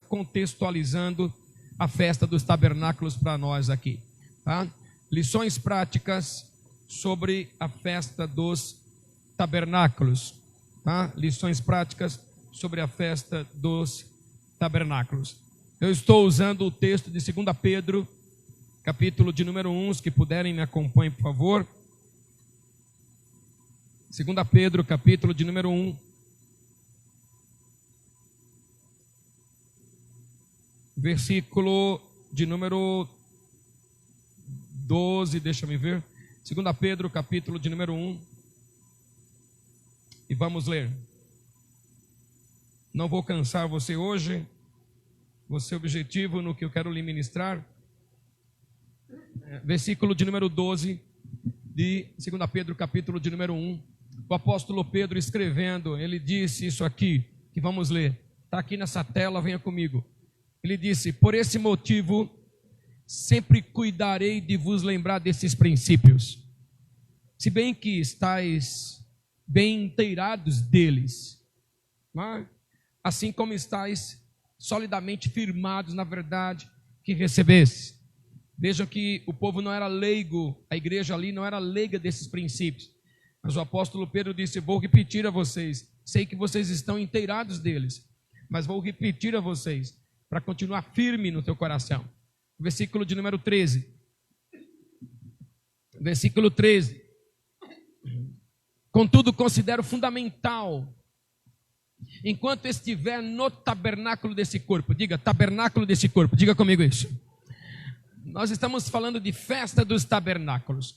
contextualizando a festa dos tabernáculos para nós aqui, tá? Lições práticas sobre a festa dos tabernáculos, tá? Lições práticas sobre a festa dos tabernáculos. Eu estou usando o texto de 2 Pedro, capítulo de número 1, os que puderem me acompanhem, por favor. 2 Pedro, capítulo de número 1. Versículo de número 12, deixa me ver. 2 Pedro, capítulo de número 1. E vamos ler. Não vou cansar você hoje. Você é objetivo no que eu quero lhe ministrar. Versículo de número 12 de 2 Pedro, capítulo de número 1. O apóstolo Pedro escrevendo, ele disse isso aqui, que vamos ler. Está aqui nessa tela, venha comigo. Ele disse: por esse motivo, sempre cuidarei de vos lembrar desses princípios, se bem que estáis bem inteirados deles, assim como estáis solidamente firmados na verdade que recebeste. Vejam que o povo não era leigo, a igreja ali não era leiga desses princípios, mas o apóstolo Pedro disse: vou repetir a vocês, sei que vocês estão inteirados deles, mas vou repetir a vocês, para continuar firme no teu coração. Versículo de número 13. Versículo 13. Contudo, considero fundamental, enquanto estiver no tabernáculo desse corpo, diga tabernáculo desse corpo, diga comigo isso. Nós estamos falando de festa dos tabernáculos,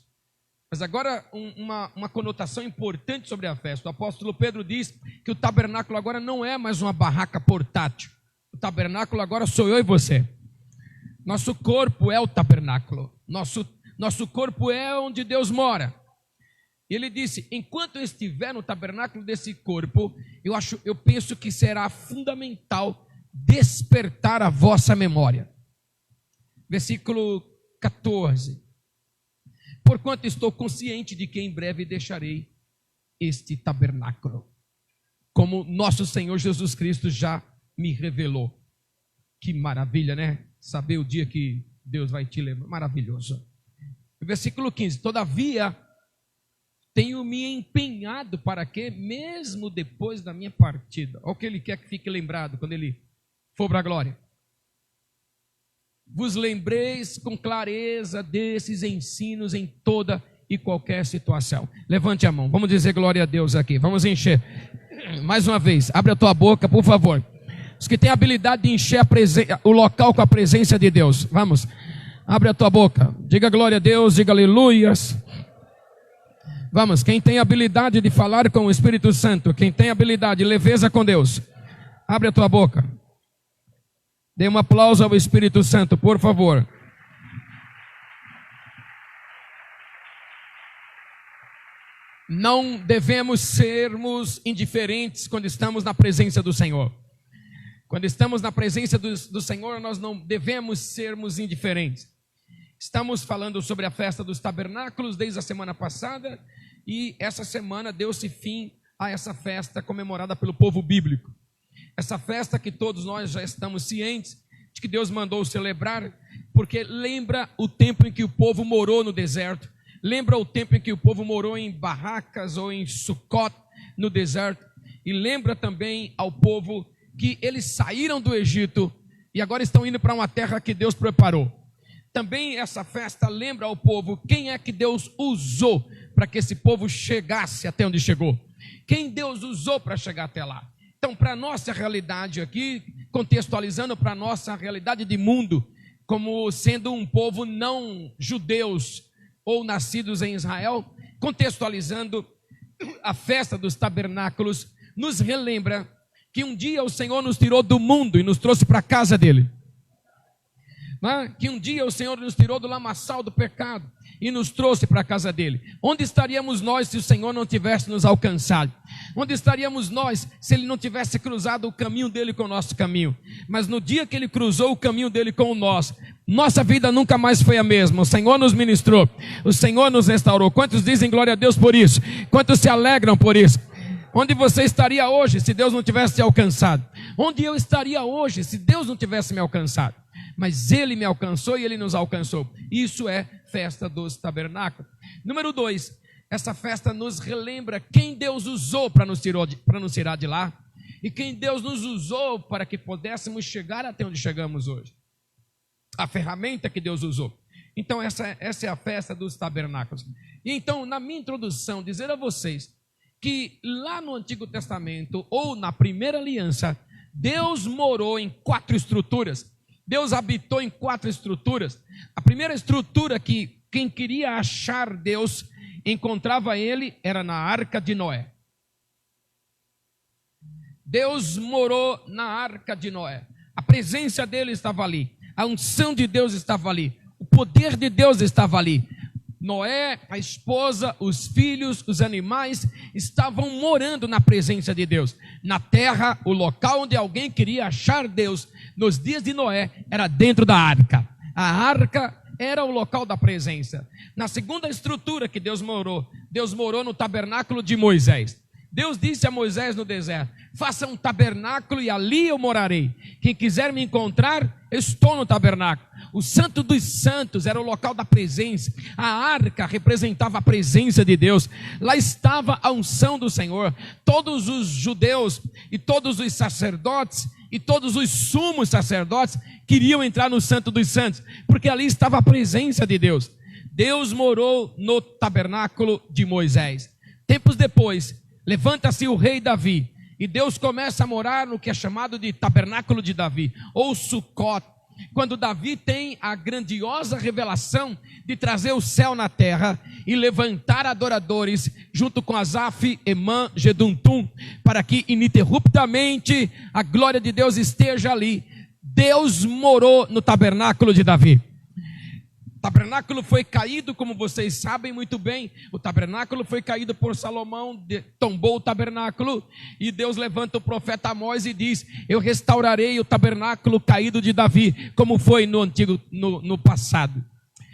mas agora uma conotação importante sobre a festa. O apóstolo Pedro diz que o tabernáculo agora não é mais uma barraca portátil. O tabernáculo agora sou eu e você. Nosso corpo é o tabernáculo. Nosso corpo é onde Deus mora. Ele disse: enquanto eu estiver no tabernáculo desse corpo, eu penso que será fundamental despertar a vossa memória. Versículo 14. Porquanto estou consciente de que em breve deixarei este tabernáculo, como nosso Senhor Jesus Cristo já me revelou. Que maravilha, né? Saber o dia que Deus vai te lembrar. Maravilhoso. Versículo 15. Todavia, tenho me empenhado para que, mesmo depois da minha partida, olha o que ele quer que fique lembrado quando ele for para a glória, vos lembreis com clareza desses ensinos em toda e qualquer situação. Levante a mão, vamos dizer glória a Deus aqui. Vamos encher. Mais uma vez, abre a tua boca, por favor. Os que têm habilidade de encher o local com a presença de Deus, vamos, abre a tua boca, diga glória a Deus, diga aleluias. Vamos, quem tem habilidade de falar com o Espírito Santo, quem tem habilidade de leveza com Deus, abre a tua boca. Dê um aplauso ao Espírito Santo, por favor. Não devemos sermos indiferentes quando estamos na presença do Senhor. Quando estamos na presença do Senhor, nós não devemos sermos indiferentes. Estamos falando sobre a festa dos tabernáculos desde a semana passada, e essa semana deu-se fim a essa festa comemorada pelo povo bíblico. Essa festa que todos nós já estamos cientes de que Deus mandou celebrar, porque lembra o tempo em que o povo morou no deserto, lembra o tempo em que o povo morou em barracas ou em Sucot no deserto, e lembra também ao povo que eles saíram do Egito e agora estão indo para uma terra que Deus preparou. Também essa festa lembra ao povo quem é que Deus usou para que esse povo chegasse até onde chegou. Quem Deus usou para chegar até lá. Então, para a nossa realidade aqui, contextualizando para a nossa realidade de mundo, como sendo um povo não judeus ou nascidos em Israel, contextualizando a festa dos tabernáculos, nos relembra que um dia o Senhor nos tirou do mundo e nos trouxe para a casa dele. Que um dia o Senhor nos tirou do lamaçal do pecado e nos trouxe para a casa dele. Onde estaríamos nós se o Senhor não tivesse nos alcançado? Onde estaríamos nós se ele não tivesse cruzado o caminho dele com o nosso caminho? Mas no dia que ele cruzou o caminho dele com o nosso, nossa vida nunca mais foi a mesma. O Senhor nos ministrou, o Senhor nos restaurou. Quantos dizem glória a Deus por isso? Quantos se alegram por isso? Onde você estaria hoje se Deus não tivesse te alcançado? Onde eu estaria hoje se Deus não tivesse me alcançado? Mas Ele me alcançou e Ele nos alcançou. Isso é festa dos tabernáculos. Número 2, essa festa nos relembra quem Deus usou para nos tirar de lá. E quem Deus nos usou para que pudéssemos chegar até onde chegamos hoje. A ferramenta que Deus usou. Então essa é a festa dos tabernáculos. E então, na minha introdução, dizer a vocês que lá no Antigo Testamento, ou na primeira aliança, Deus morou em 4 estruturas. Deus habitou em 4 estruturas. A primeira estrutura que quem queria achar Deus encontrava Ele era na Arca de Noé. Deus morou na Arca de Noé. A presença dele estava ali. A unção de Deus estava ali. O poder de Deus estava ali. Noé, a esposa, os filhos, os animais estavam morando na presença de Deus. Na terra, o local onde alguém queria achar Deus nos dias de Noé era dentro da arca. A arca era o local da presença. Na segunda estrutura que Deus morou no tabernáculo de Moisés. Deus disse a Moisés no deserto: faça um tabernáculo e ali eu morarei. Quem quiser me encontrar, eu estou no tabernáculo. O Santo dos Santos era o local da presença. A arca representava a presença de Deus. Lá estava a unção do Senhor. Todos os judeus e todos os sacerdotes e todos os sumos sacerdotes queriam entrar no Santo dos Santos, porque ali estava a presença de Deus. Deus morou no tabernáculo de Moisés. Tempos depois, levanta-se o rei Davi, e Deus começa a morar no que é chamado de tabernáculo de Davi, ou Sucot, quando Davi tem a grandiosa revelação de trazer o céu na terra e levantar adoradores junto com Asaf, Emã, Geduntum, para que ininterruptamente a glória de Deus esteja ali. Deus morou no tabernáculo de Davi. O tabernáculo foi caído, como vocês sabem muito bem. O tabernáculo foi caído por Salomão, tombou o tabernáculo, e Deus levanta o profeta Amós e diz: eu restaurarei o tabernáculo caído de Davi, como foi no passado.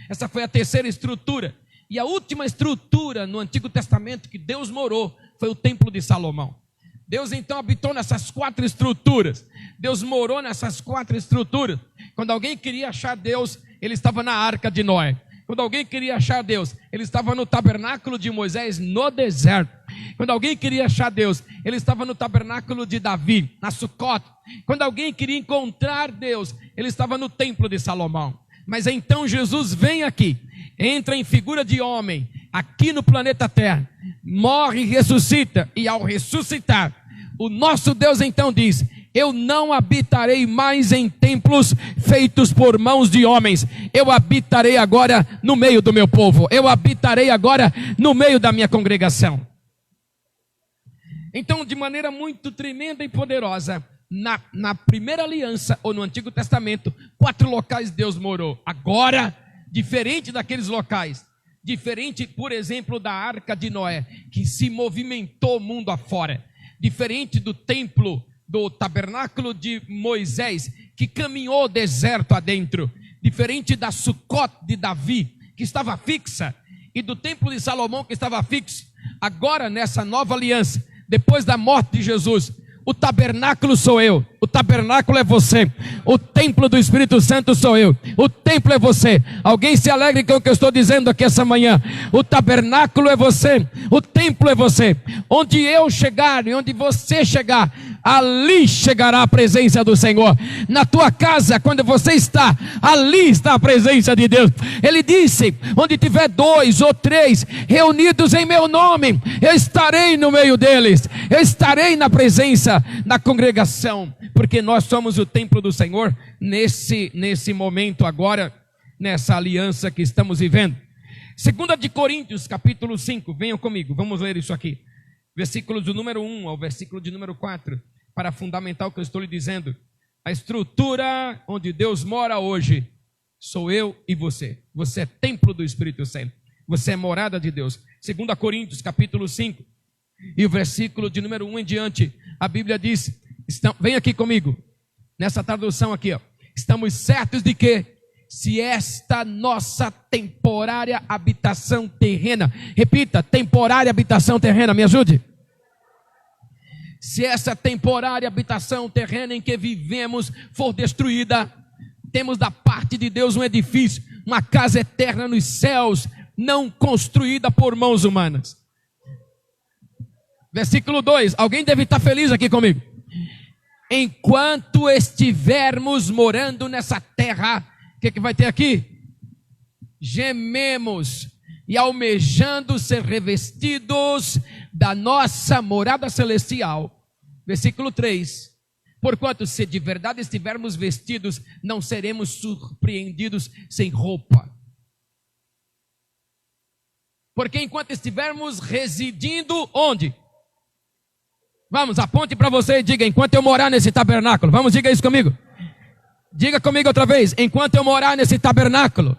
Essa foi a terceira estrutura. E a última estrutura no Antigo Testamento que Deus morou foi o templo de Salomão. Deus então habitou nessas 4 estruturas. Deus morou nessas 4 estruturas. Quando alguém queria achar Deus, ele estava na Arca de Noé. Quando alguém queria achar Deus, ele estava no tabernáculo de Moisés, no deserto. Quando alguém queria achar Deus, ele estava no tabernáculo de Davi, na Sucot. Quando alguém queria encontrar Deus, ele estava no templo de Salomão. Mas então Jesus vem aqui, entra em figura de homem, aqui no planeta Terra, morre e ressuscita, e ao ressuscitar, o nosso Deus então diz: eu não habitarei mais em templos feitos por mãos de homens. Eu habitarei agora no meio do meu povo. Eu habitarei agora no meio da minha congregação. Então, de maneira muito tremenda e poderosa, na primeira aliança, ou no Antigo Testamento, 4 locais Deus morou. Agora, diferente daqueles locais, diferente, por exemplo, da Arca de Noé, que se movimentou mundo afora, diferente do templo, do tabernáculo de Moisés, que caminhou o deserto adentro, diferente da Sucot de Davi, que estava fixa, e do templo de Salomão, que estava fixo. Agora, nessa nova aliança, depois da morte de Jesus, o tabernáculo sou eu, o tabernáculo é você, o templo do Espírito Santo sou eu, o templo é você. Alguém se alegre com o que eu estou dizendo aqui essa manhã? O tabernáculo é você, o templo é você. Onde eu chegar e onde você chegar, ali chegará a presença do Senhor. Na tua casa, quando você está, ali está a presença de Deus. Ele disse: onde tiver 2 ou 3 reunidos em meu nome, eu estarei no meio deles, eu estarei na presença da congregação, porque nós somos o templo do Senhor nesse momento agora, nessa aliança que estamos vivendo. 2 de Coríntios, capítulo 5, venham comigo, vamos ler isso aqui, versículos do número 1 ao versículo de número 4, para fundamentar o que eu estou lhe dizendo. A estrutura onde Deus mora hoje sou eu e você. Você é templo do Espírito Santo, você é morada de Deus. 2 Coríntios, capítulo 5, e o versículo de número 1 em diante, a Bíblia diz, vem aqui comigo, nessa tradução aqui, ó. Estamos certos de que, se esta nossa temporária habitação terrena, repita, temporária habitação terrena, me ajude. Se essa temporária habitação terrena em que vivemos for destruída, temos da parte de Deus um edifício, uma casa eterna nos céus, não construída por mãos humanas. Versículo 2, alguém deve estar feliz aqui comigo. Enquanto estivermos morando nessa terra, o que vai ter aqui? Gememos e almejando ser revestidos da nossa morada celestial. Versículo 3. Porquanto se de verdade estivermos vestidos, não seremos surpreendidos sem roupa. Porque enquanto estivermos residindo, onde? Vamos, aponte para você e diga, enquanto eu morar nesse tabernáculo. Vamos, diga isso comigo. Diga comigo outra vez, enquanto eu morar nesse tabernáculo.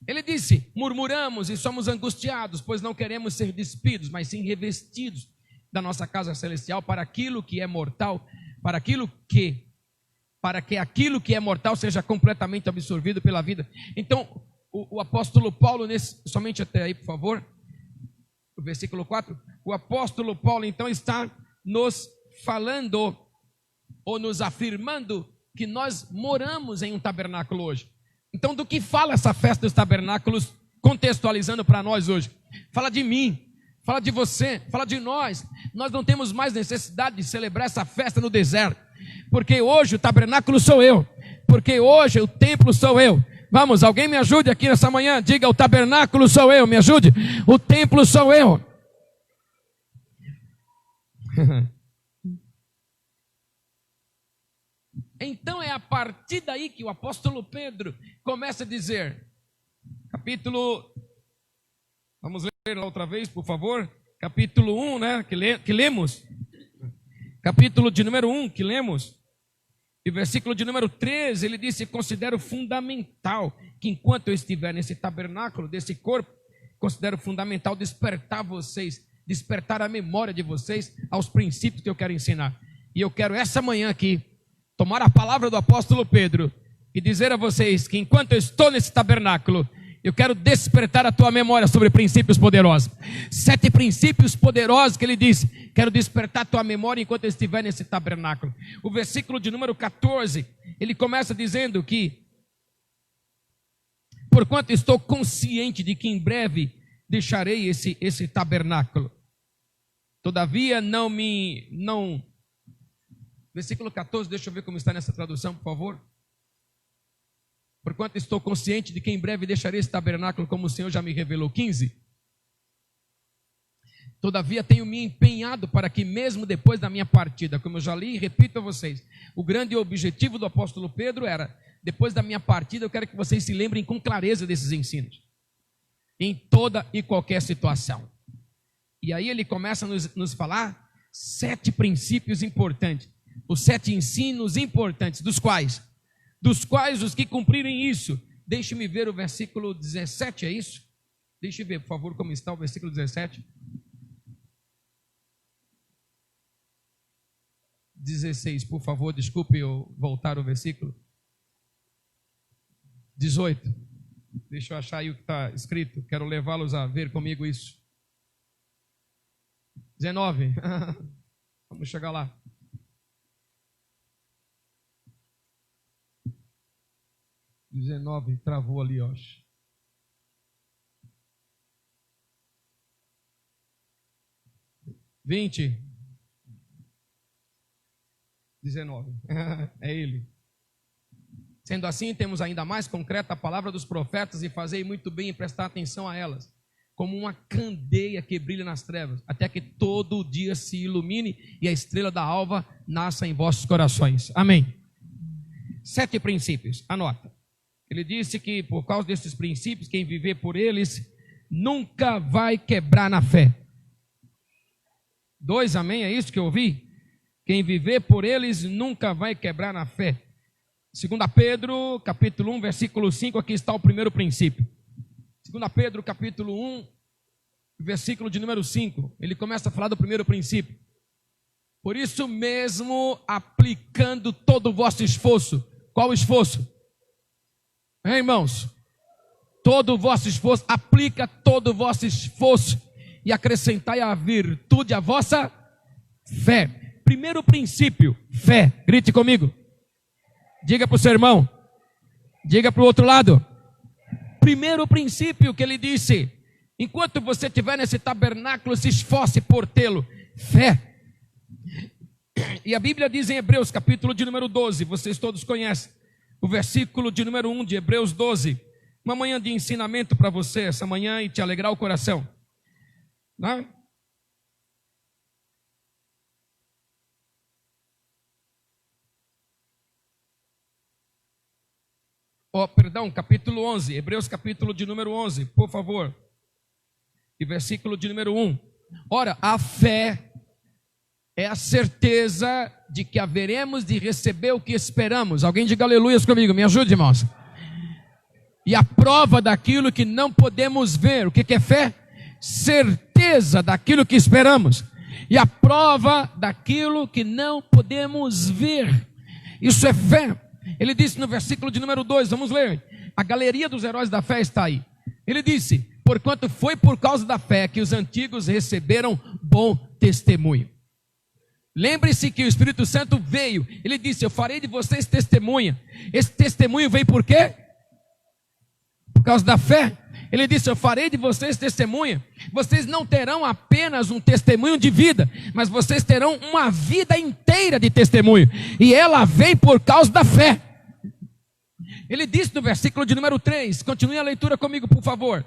Ele disse, murmuramos e somos angustiados, pois não queremos ser despidos, mas sim revestidos da nossa casa celestial para aquilo que é mortal, para que aquilo que é mortal seja completamente absorvido pela vida. Então, o apóstolo Paulo, somente até aí, por favor, o versículo 4, o apóstolo Paulo então está nos falando, ou nos afirmando, que nós moramos em um tabernáculo hoje. Então, do que fala essa festa dos tabernáculos, contextualizando para nós hoje? Fala de mim, fala de você, fala de nós. Nós não temos mais necessidade de celebrar essa festa no deserto, porque hoje o tabernáculo sou eu, porque hoje o templo sou eu. Vamos, alguém me ajude aqui nessa manhã, diga, o tabernáculo sou eu, me ajude, o templo sou eu. Então é a partir daí que o apóstolo Pedro começa a dizer, vamos ler lá outra vez, por favor, capítulo 1, né, que lemos, capítulo de número 1, que lemos, e versículo de número 13, ele disse, considero fundamental que enquanto eu estiver nesse tabernáculo, desse corpo, considero fundamental despertar vocês, despertar a memória de vocês aos princípios que eu quero ensinar. E eu quero essa manhã aqui, tomar a palavra do apóstolo Pedro e dizer a vocês que enquanto eu estou nesse tabernáculo, eu quero despertar a tua memória sobre princípios poderosos. 7 princípios poderosos que ele disse, quero despertar a tua memória enquanto eu estiver nesse tabernáculo. O versículo de número 14, ele começa dizendo que, porquanto estou consciente de que em breve deixarei esse tabernáculo. Todavia Versículo 14, deixa eu ver como está nessa tradução, por favor. Porquanto estou consciente de que em breve deixarei esse tabernáculo como o Senhor já me revelou. 15. Todavia tenho me empenhado para que mesmo depois da minha partida, como eu já li e repito a vocês, o grande objetivo do apóstolo Pedro era, depois da minha partida, eu quero que vocês se lembrem com clareza desses ensinos. Em toda e qualquer situação. E aí ele começa a nos falar 7 princípios importantes. Os 7 ensinos importantes, dos quais os que cumprirem isso, deixe-me ver o versículo 17, é isso? Deixe ver, por favor, como está o versículo 17. 16, por favor, desculpe eu voltar o versículo. 18, deixa eu achar aí o que está escrito, quero levá-los a ver comigo isso. 19, vamos chegar lá. 19, travou ali, ó. 20, 19, é ele. Sendo assim, temos ainda mais concreta a palavra dos profetas e fazei muito bem em prestar atenção a elas, como uma candeia que brilha nas trevas, até que todo o dia se ilumine e a estrela da alva nasça em vossos corações. Amém. 7 princípios, anota. Ele disse que por causa desses princípios, quem viver por eles nunca vai quebrar na fé. 2, amém? É isso que eu ouvi? Quem viver por eles nunca vai quebrar na fé. 2 Pedro, capítulo 1, versículo 5, aqui está o primeiro princípio. 2 Pedro, capítulo 1, versículo de número 5, ele começa a falar do primeiro princípio. Por isso mesmo, aplicando todo o vosso esforço. Qual o esforço? Irmãos, todo o vosso esforço, aplica todo o vosso esforço e acrescentai a virtude a vossa fé. Primeiro princípio, fé. Grite comigo. Diga para o seu irmão. Diga para o outro lado. Primeiro princípio que ele disse: enquanto você estiver nesse tabernáculo, se esforce por tê-lo. Fé. E a Bíblia diz em Hebreus, capítulo de número 12, vocês todos conhecem, o versículo de número 1 de Hebreus 12, uma manhã de ensinamento para você essa manhã e te alegrar o coração. Não? Capítulo 11, Hebreus capítulo de número 11, por favor. E versículo de número 1. Ora, a fé é a certeza de que haveremos de receber o que esperamos. Alguém diga aleluias comigo, me ajude, irmãos. E a prova daquilo que não podemos ver. O que é fé? Certeza daquilo que esperamos. E a prova daquilo que não podemos ver. Isso é fé. Ele disse no versículo de número 2, vamos ler. A galeria dos heróis da fé está aí. Ele disse: porquanto foi por causa da fé que os antigos receberam bom testemunho. Lembre-se que o Espírito Santo veio. Ele disse: eu farei de vocês testemunha. Esse testemunho veio por quê? Por causa da fé. Ele disse: eu farei de vocês testemunha. Vocês não terão apenas um testemunho de vida, mas vocês terão uma vida inteira de testemunho. E ela vem por causa da fé. Ele disse no versículo de número 3, continue a leitura comigo, por favor.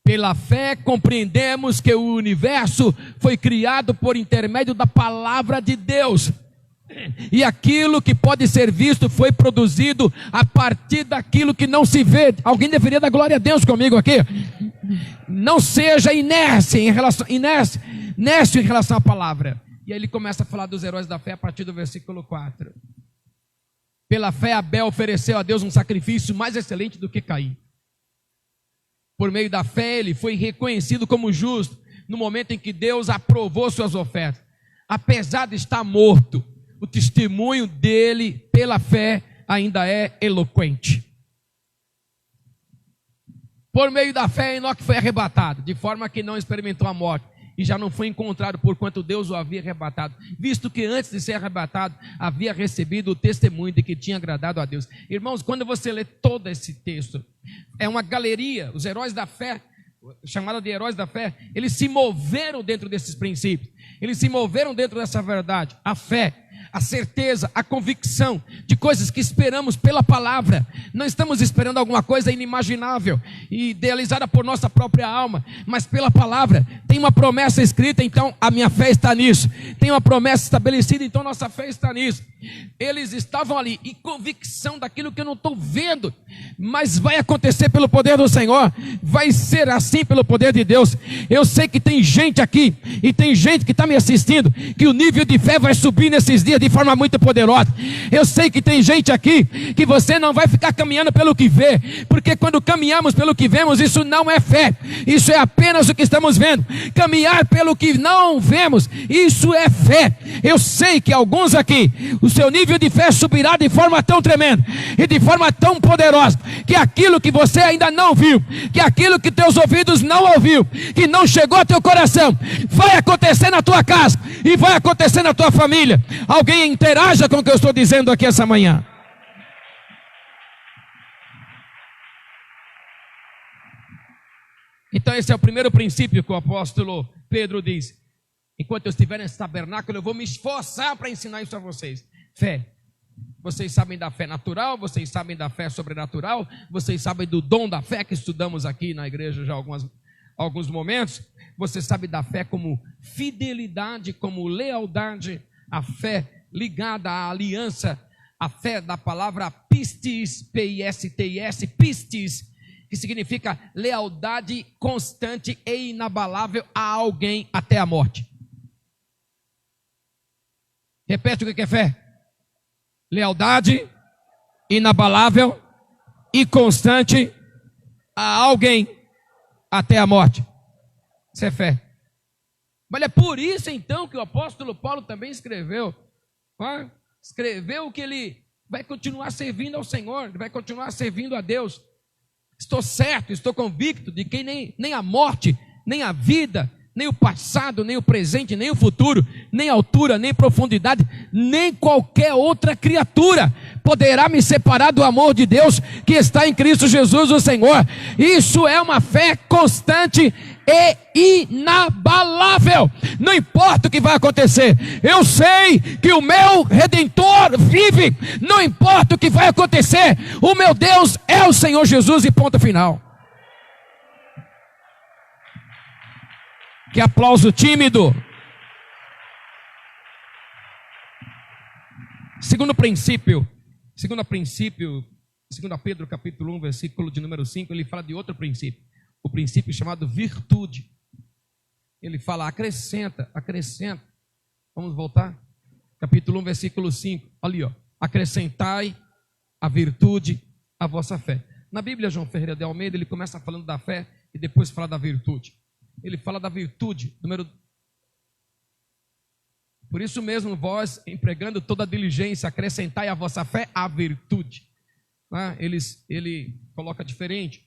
Pela fé compreendemos que o universo foi criado por intermédio da palavra de Deus. E aquilo que pode ser visto foi produzido a partir daquilo que não se vê. Alguém deveria dar glória a Deus comigo aqui. Não seja inércia em relação à palavra. E aí ele começa a falar dos heróis da fé a partir do versículo 4. Pela fé Abel ofereceu a Deus um sacrifício mais excelente do que Caim. Por meio da fé ele foi reconhecido como justo no momento em que Deus aprovou suas ofertas. Apesar de estar morto, o testemunho dele pela fé ainda é eloquente. Por meio da fé, Enoque foi arrebatado, de forma que não experimentou a morte, e já não foi encontrado por quanto Deus o havia arrebatado, visto que antes de ser arrebatado, havia recebido o testemunho de que tinha agradado a Deus. Irmãos, quando você lê todo esse texto, é uma galeria. Os heróis da fé, chamada de heróis da fé, eles se moveram dentro desses princípios, eles se moveram dentro dessa verdade, a fé, a certeza, a convicção de coisas que esperamos pela palavra. Não estamos esperando alguma coisa inimaginável e idealizada por nossa própria alma, mas pela palavra. Tem uma promessa escrita, então a minha fé está nisso. Tem uma promessa estabelecida, então nossa fé está nisso. Eles estavam ali, e convicção daquilo que eu não estou vendo, mas vai acontecer pelo poder do Senhor, vai ser assim pelo poder de Deus. Eu sei que tem gente aqui, e tem gente que está me assistindo, que o nível de fé vai subir nesses dias de forma muito poderosa. Eu sei que tem gente aqui, que você não vai ficar caminhando pelo que vê, porque quando caminhamos pelo que vemos, isso não é fé, isso é apenas o que estamos vendo. Caminhar pelo que não vemos, isso é fé. Eu sei que alguns aqui, o seu nível de fé subirá de forma tão tremenda e de forma tão poderosa, que aquilo que você ainda não viu, que aquilo que teus ouvidos não ouviu, que não chegou ao teu coração, vai acontecer na tua casa e vai acontecer na tua família. Alguém interaja com o que eu estou dizendo aqui essa manhã. Então esse é o primeiro princípio que o apóstolo Pedro diz: enquanto eu estiver nesse tabernáculo, eu vou me esforçar para ensinar isso a vocês. Fé. Vocês sabem da fé natural, vocês sabem da fé sobrenatural, vocês sabem do dom da fé que estudamos aqui na igreja já alguns momentos. Você sabe da fé como fidelidade, como lealdade, a fé ligada à aliança, a fé da palavra pistis, P-I-S-T-I-S, pistis, que significa lealdade constante e inabalável a alguém até a morte. Repete o que é fé. Lealdade inabalável e constante a alguém até a morte. Isso é fé. Mas é por isso então que o apóstolo Paulo também escreveu. Escreveu que ele vai continuar servindo ao Senhor, vai continuar servindo a Deus. Estou certo, estou convicto de que nem a morte, nem a vida, nem o passado, nem o presente, nem o futuro, nem altura, nem profundidade, nem qualquer outra criatura poderá me separar do amor de Deus que está em Cristo Jesus o Senhor. Isso é uma fé constante e inabalável. Não importa o que vai acontecer, eu sei que o meu Redentor vive. Não importa o que vai acontecer, o meu Deus é o Senhor Jesus, e ponto final. Que aplauso tímido. Segundo princípio, 2 Pedro capítulo 1, versículo de número 5, ele fala de outro princípio, o princípio chamado virtude. Ele fala, acrescenta. Vamos voltar? Capítulo 1, versículo 5, ali ó, acrescentai a virtude à vossa fé. Na Bíblia, João Ferreira de Almeida, ele começa falando da fé e depois fala da virtude. Ele fala da virtude, por isso mesmo vós, empregando toda a diligência, acrescentai à vossa fé a virtude. Ele coloca diferente,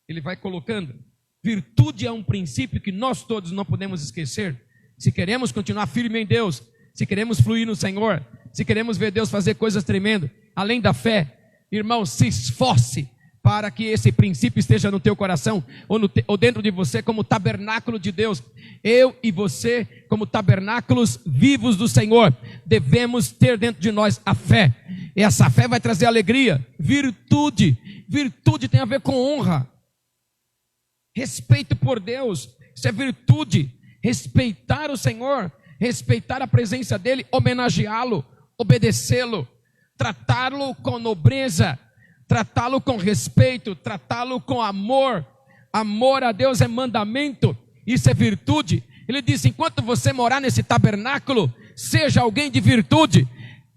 ele vai colocando, virtude é um princípio que nós todos não podemos esquecer, se queremos continuar firme em Deus, se queremos fluir no Senhor, se queremos ver Deus fazer coisas tremendas, além da fé, irmão, se esforce para que esse princípio esteja no teu coração, ou dentro de você, como tabernáculo de Deus. Eu e você, como tabernáculos vivos do Senhor, devemos ter dentro de nós a fé, e essa fé vai trazer alegria. Virtude tem a ver com honra, respeito por Deus, isso é virtude. Respeitar o Senhor, respeitar a presença dEle, homenageá-lo, obedecê-lo, tratá-lo com nobreza, tratá-lo com respeito, tratá-lo com amor. Amor a Deus é mandamento, isso é virtude. Ele diz, enquanto você morar nesse tabernáculo, seja alguém de virtude.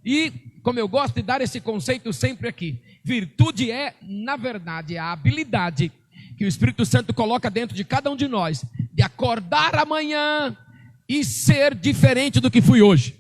E como eu gosto de dar esse conceito sempre aqui, virtude é, na verdade, a habilidade que o Espírito Santo coloca dentro de cada um de nós, de acordar amanhã e ser diferente do que fui hoje.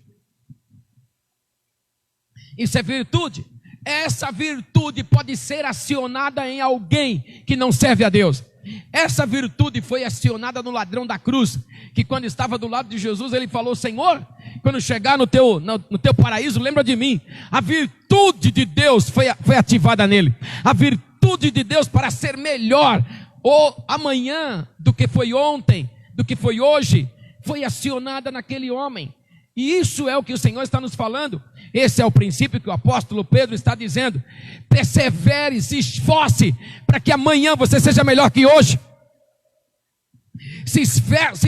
Isso é virtude. Essa virtude pode ser acionada em alguém que não serve a Deus. Essa virtude foi acionada no ladrão da cruz, que quando estava do lado de Jesus, ele falou, Senhor, quando chegar no teu paraíso, lembra de mim. A virtude de Deus foi ativada nele. A virtude de Deus para ser melhor, ou amanhã, do que foi ontem, do que foi hoje, foi acionada naquele homem. E isso é o que o Senhor está nos falando. Esse é o princípio que o apóstolo Pedro está dizendo. Persevere, se esforce, para que amanhã você seja melhor que hoje. Se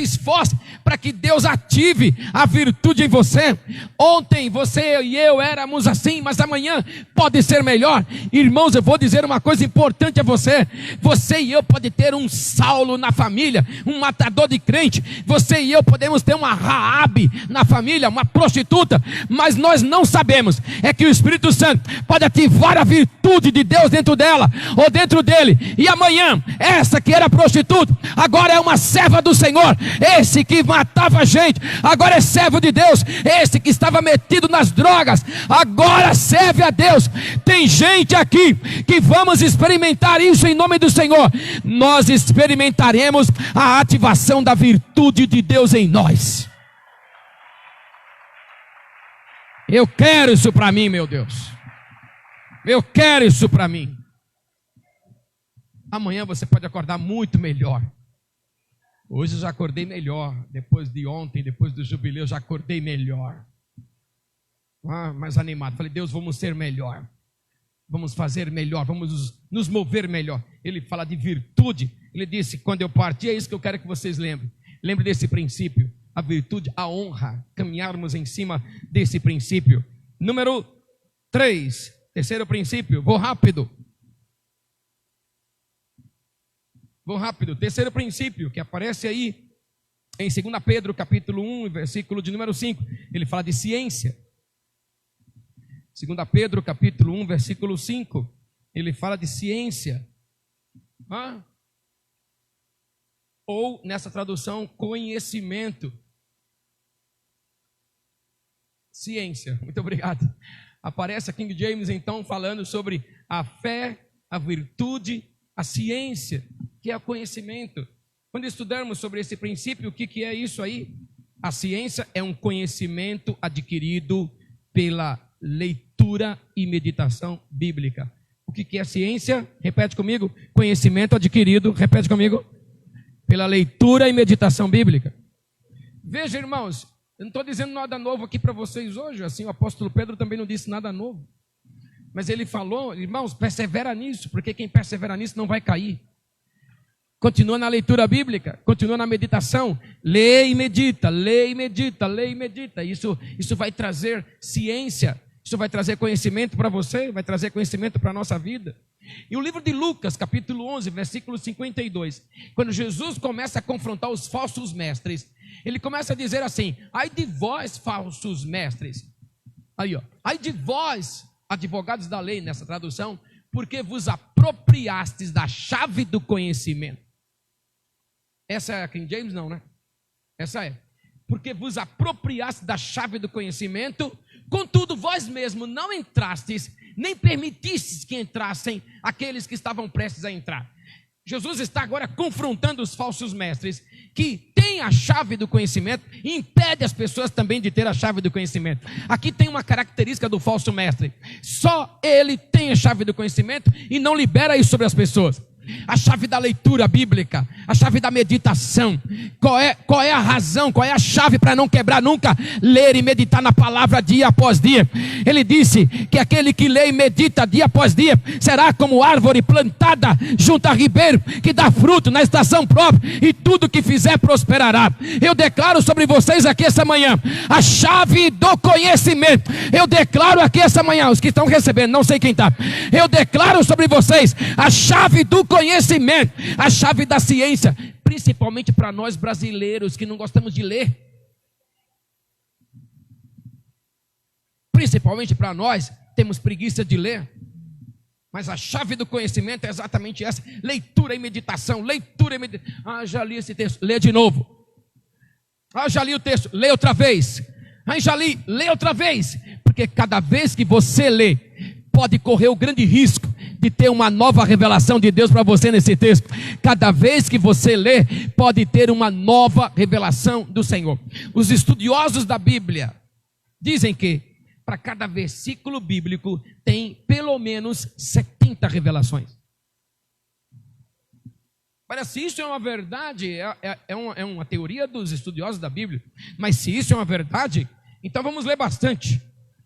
esforce para que Deus ative a virtude em você. Ontem você e eu éramos assim, mas amanhã pode ser melhor. Irmãos, eu vou dizer uma coisa importante a você. Você e eu pode ter um Saulo na família, um matador de crente. Você e eu podemos ter uma Raabe na família, uma prostituta. Mas nós não sabemos, é que o Espírito Santo pode ativar a virtude de Deus dentro dela, ou dentro dele. E amanhã, essa que era prostituta, agora é uma serva do Senhor. Esse que matava gente, agora é servo de Deus. Esse que estava metido nas drogas, agora serve a Deus. Tem gente aqui que vamos experimentar isso em nome do Senhor. Nós experimentaremos a ativação da virtude de Deus em nós. Eu quero isso para mim, meu Deus. Eu quero isso para mim. Amanhã você pode acordar muito melhor. Hoje eu já acordei melhor. Depois de ontem, depois do jubileu, eu já acordei melhor. Mais animado. Falei, Deus, vamos ser melhor. Vamos fazer melhor. Vamos nos mover melhor. Ele fala de virtude. Ele disse, quando eu partir, é isso que eu quero que vocês lembrem. Lembre desse princípio. A virtude, a honra. Caminharmos em cima desse princípio. Número 3. Terceiro princípio. Vou rápido. Terceiro princípio que aparece aí em 2 Pedro capítulo 1, versículo de número 5. Ele fala de ciência. 2 Pedro capítulo 1, versículo 5. Ele fala de ciência. Ou nessa tradução, conhecimento. Ciência. Muito obrigado. Aparece a King James então falando sobre a fé, a virtude, a ciência, que é o conhecimento. Quando estudarmos sobre esse princípio, o que é isso aí? A ciência é um conhecimento adquirido pela leitura e meditação bíblica. O que é ciência? Repete comigo. Conhecimento adquirido, repete comigo, pela leitura e meditação bíblica. Veja, irmãos, eu não estou dizendo nada novo aqui para vocês hoje, assim o apóstolo Pedro também não disse nada novo. Mas ele falou, irmãos, persevera nisso, porque quem persevera nisso não vai cair. Continua na leitura bíblica, continua na meditação, lê e medita, lê e medita, lê e medita. Isso vai trazer ciência, isso vai trazer conhecimento para você, vai trazer conhecimento para a nossa vida. E o livro de Lucas, capítulo 11, versículo 52, quando Jesus começa a confrontar os falsos mestres, ele começa a dizer assim: ai de vós, falsos mestres, aí ó, ai de vós, advogados da lei, nessa tradução, porque vos apropriastes da chave do conhecimento. Essa é a King James? Não, né? Essa é. Porque vos apropriastes da chave do conhecimento, contudo vós mesmos não entrastes, nem permitistes que entrassem aqueles que estavam prestes a entrar. Jesus está agora confrontando os falsos mestres, que têm a chave do conhecimento e impede as pessoas também de ter a chave do conhecimento. Aqui tem uma característica do falso mestre: só ele tem a chave do conhecimento e não libera isso sobre as pessoas. A chave da leitura bíblica, a chave da meditação. Qual é a razão, qual é a chave para não quebrar nunca? Ler e meditar na palavra dia após dia. Ele disse que aquele que lê e medita dia após dia será como árvore plantada junto a ribeiro, que dá fruto na estação própria, e tudo que fizer prosperará. Eu declaro sobre vocês aqui essa manhã a chave do conhecimento. Eu declaro aqui essa manhã, os que estão recebendo, não sei quem está, eu declaro sobre vocês a chave do conhecimento, a chave da ciência, principalmente para nós brasileiros que não gostamos de ler. Principalmente para nós, temos preguiça de ler. Mas a chave do conhecimento é exatamente essa: leitura e meditação, leitura e meditação. Ah, já li esse texto, lê de novo. Ah, já li o texto, lê outra vez. Ah, já li, lê outra vez. Porque cada vez que você lê, pode correr o grande risco de ter uma nova revelação de Deus para você nesse texto. Cada vez que você lê, pode ter uma nova revelação do Senhor. Os estudiosos da Bíblia dizem que para cada versículo bíblico tem pelo menos 70 revelações. Olha, se isso é uma verdade, é uma teoria dos estudiosos da Bíblia, mas se isso é uma verdade, então vamos ler bastante.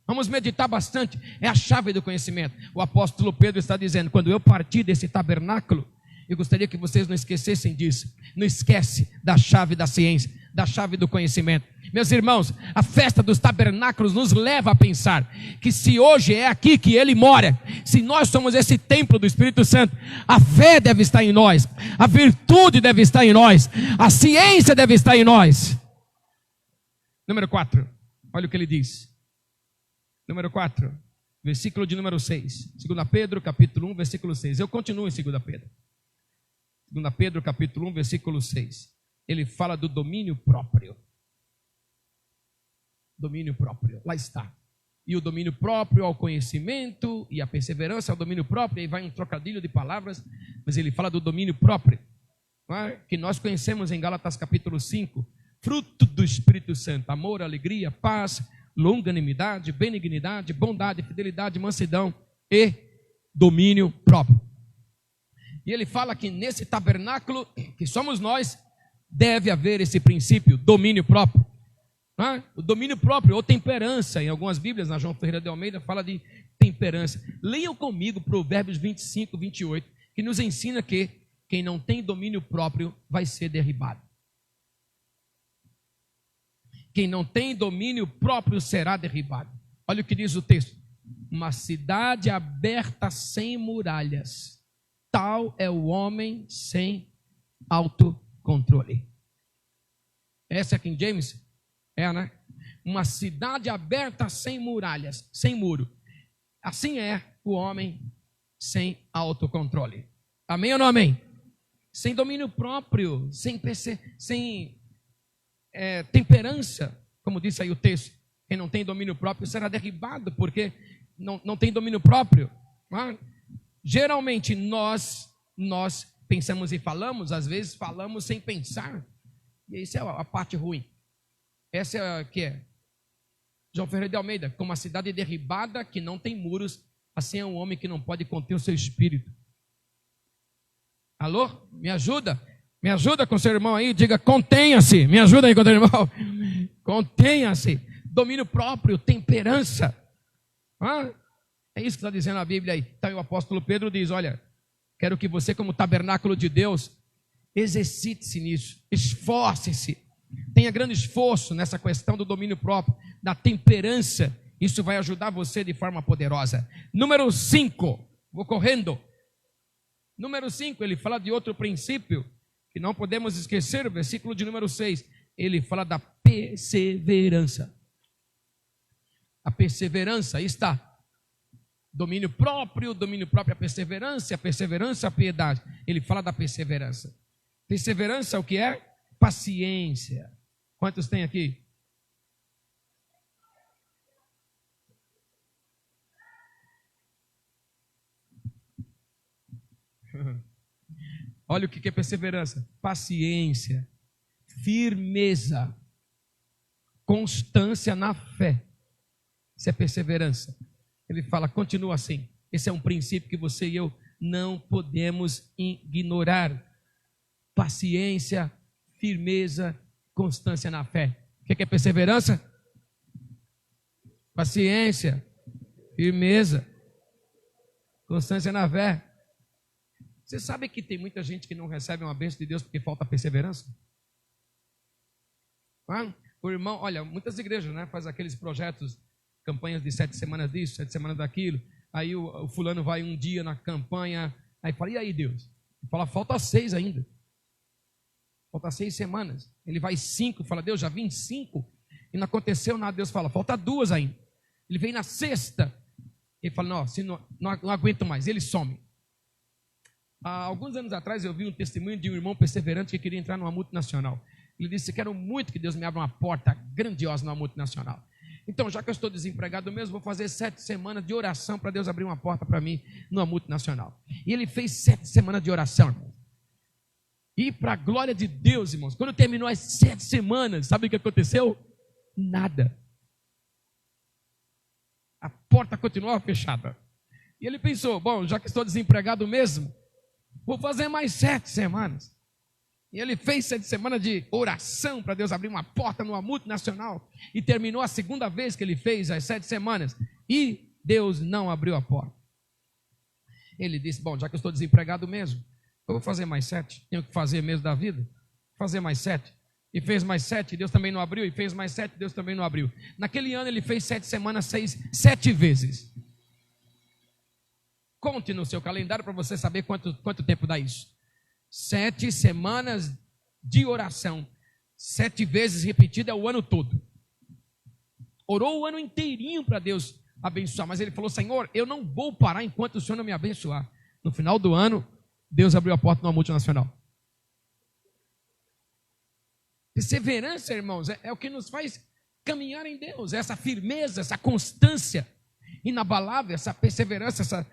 Vamos meditar bastante, é a chave do conhecimento. O apóstolo Pedro está dizendo: quando eu partir desse tabernáculo, eu gostaria que vocês não esquecessem disso. Não esquece da chave da ciência, da chave do conhecimento. Meus irmãos, a festa dos tabernáculos nos leva a pensar que se hoje é aqui que ele mora, se nós somos esse templo do Espírito Santo, a fé deve estar em nós, a virtude deve estar em nós, a ciência deve estar em nós. Número 4, olha o que ele diz. Número 4, versículo de número 6. 2 Pedro, capítulo 1, versículo 6. Eu continuo em 2 Pedro. 2 Pedro, capítulo 1, versículo 6. Ele fala do domínio próprio. Domínio próprio, lá está. E o domínio próprio ao conhecimento, e a perseverança ao domínio próprio. Aí vai um trocadilho de palavras, mas ele fala do domínio próprio, não é? Que nós conhecemos em Gálatas capítulo 5. Fruto do Espírito Santo: amor, alegria, paz, longanimidade, benignidade, bondade, fidelidade, mansidão e domínio próprio. E ele fala que nesse tabernáculo, que somos nós, deve haver esse princípio, domínio próprio. O domínio próprio, ou temperança. Em algumas Bíblias, na João Ferreira de Almeida, fala de temperança. Leiam comigo Provérbios 25, 28, que nos ensina que quem não tem domínio próprio vai ser derribado. Quem não tem domínio próprio será derribado. Olha o que diz o texto: uma cidade aberta sem muralhas, tal é o homem sem autocontrole. Essa é King James? É, né? Uma cidade aberta sem muralhas, sem muro. Assim é o homem sem autocontrole. Amém ou não amém? Sem domínio próprio, sem temperança, como disse aí o texto. Quem não tem domínio próprio será derribado, porque não tem domínio próprio. Geralmente nós pensamos e falamos, às vezes falamos sem pensar. E isso é a parte ruim. Essa é a que é. João Ferreira de Almeida, como uma cidade derribada que não tem muros, assim é um homem que não pode conter o seu espírito. Alô? Me ajuda? Me ajuda com o seu irmão aí, diga contenha-se. Me ajuda aí com o seu irmão. Contenha-se. Domínio próprio, temperança. É isso que está dizendo a Bíblia aí. Então o apóstolo Pedro diz, olha, quero que você como tabernáculo de Deus, exercite-se nisso, esforce-se. Tenha grande esforço nessa questão do domínio próprio, da temperança. Isso vai ajudar você de forma poderosa. Número 5, vou correndo. Número 5, ele fala de outro princípio que não podemos esquecer, o versículo de número 6. Ele fala da perseverança. A perseverança, aí está. Domínio próprio, a perseverança, a piedade. Ele fala da perseverança. Perseverança, o que é? Paciência. Quantos tem aqui? Olha o que é perseverança: paciência, firmeza, constância na fé. Isso é perseverança. Ele fala, continua assim. Esse é um princípio que você e eu não podemos ignorar. Paciência, firmeza, constância na fé. O que é perseverança? Paciência, firmeza, constância na fé. Você sabe que tem muita gente que não recebe uma bênção de Deus porque falta perseverança? O irmão, olha, muitas igrejas, né, faz aqueles projetos, campanhas de 7 semanas disso, 7 semanas daquilo. Aí o fulano vai um dia na campanha, aí fala, e aí Deus? Ele fala, falta 6 ainda. Falta 6 semanas. Ele vai 5, fala, Deus, já vim 5 e não aconteceu nada. Deus fala, falta 2 ainda. Ele vem na 6ª. Ele fala, não aguento mais. Ele some. Há alguns anos atrás eu vi um testemunho de um irmão perseverante que queria entrar numa multinacional. Ele disse, quero muito que Deus me abra uma porta grandiosa numa multinacional. Então, já que eu estou desempregado mesmo, vou fazer 7 semanas de oração para Deus abrir uma porta para mim numa multinacional. E ele fez 7 semanas de oração, irmão. E para a glória de Deus, irmãos, quando terminou as 7 semanas, sabe o que aconteceu? Nada. A porta continuava fechada. E ele pensou, bom, já que estou desempregado mesmo, vou fazer mais 7 semanas. E ele fez 7 semanas de oração para Deus abrir uma porta numa multinacional. E terminou a 2ª vez que ele fez as 7 semanas. E Deus não abriu a porta. Ele disse, bom, já que eu estou desempregado mesmo, eu vou fazer mais 7. Tenho que fazer mesmo da vida. Fazer mais 7. E fez mais 7, Deus também não abriu. E fez mais 7, Deus também não abriu. Naquele ano ele fez 7 semanas, 7 vezes. Conte no seu calendário para você saber quanto tempo dá isso. 7 semanas de oração, 7 vezes repetida é o ano todo. Orou o ano inteirinho para Deus abençoar, mas ele falou, Senhor, eu não vou parar enquanto o Senhor não me abençoar. No final do ano, Deus abriu a porta numa multinacional. Perseverança, irmãos, é o que nos faz caminhar em Deus, essa firmeza, essa constância inabalável, essa perseverança, essa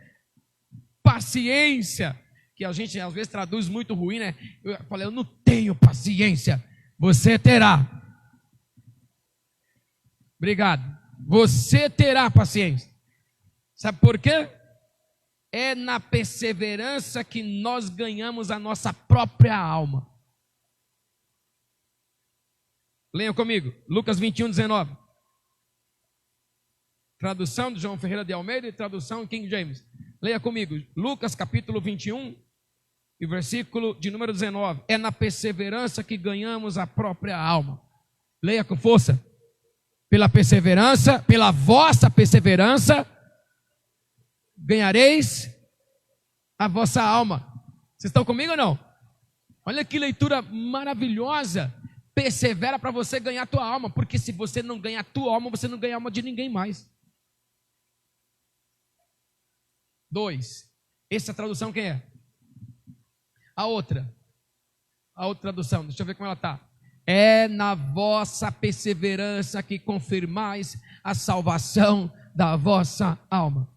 paciência, que a gente às vezes traduz muito ruim, né? Eu falei, eu não tenho paciência. Você terá. Obrigado. Você terá paciência. Sabe por quê? É na perseverança que nós ganhamos a nossa própria alma. Leiam comigo, Lucas 21:19. Tradução de João Ferreira de Almeida e tradução King James. Leia comigo, Lucas capítulo 21 e versículo de número 19. É na perseverança que ganhamos a própria alma. Leia com força. Pela perseverança, pela vossa perseverança, ganhareis a vossa alma. Vocês estão comigo ou não? Olha que leitura maravilhosa. Persevera para você ganhar a tua alma, porque se você não ganhar a tua alma, você não ganha a alma de ninguém mais. 2. Essa tradução quem é? A outra tradução, deixa eu ver como ela está. É na vossa perseverança que confirmais a salvação da vossa alma.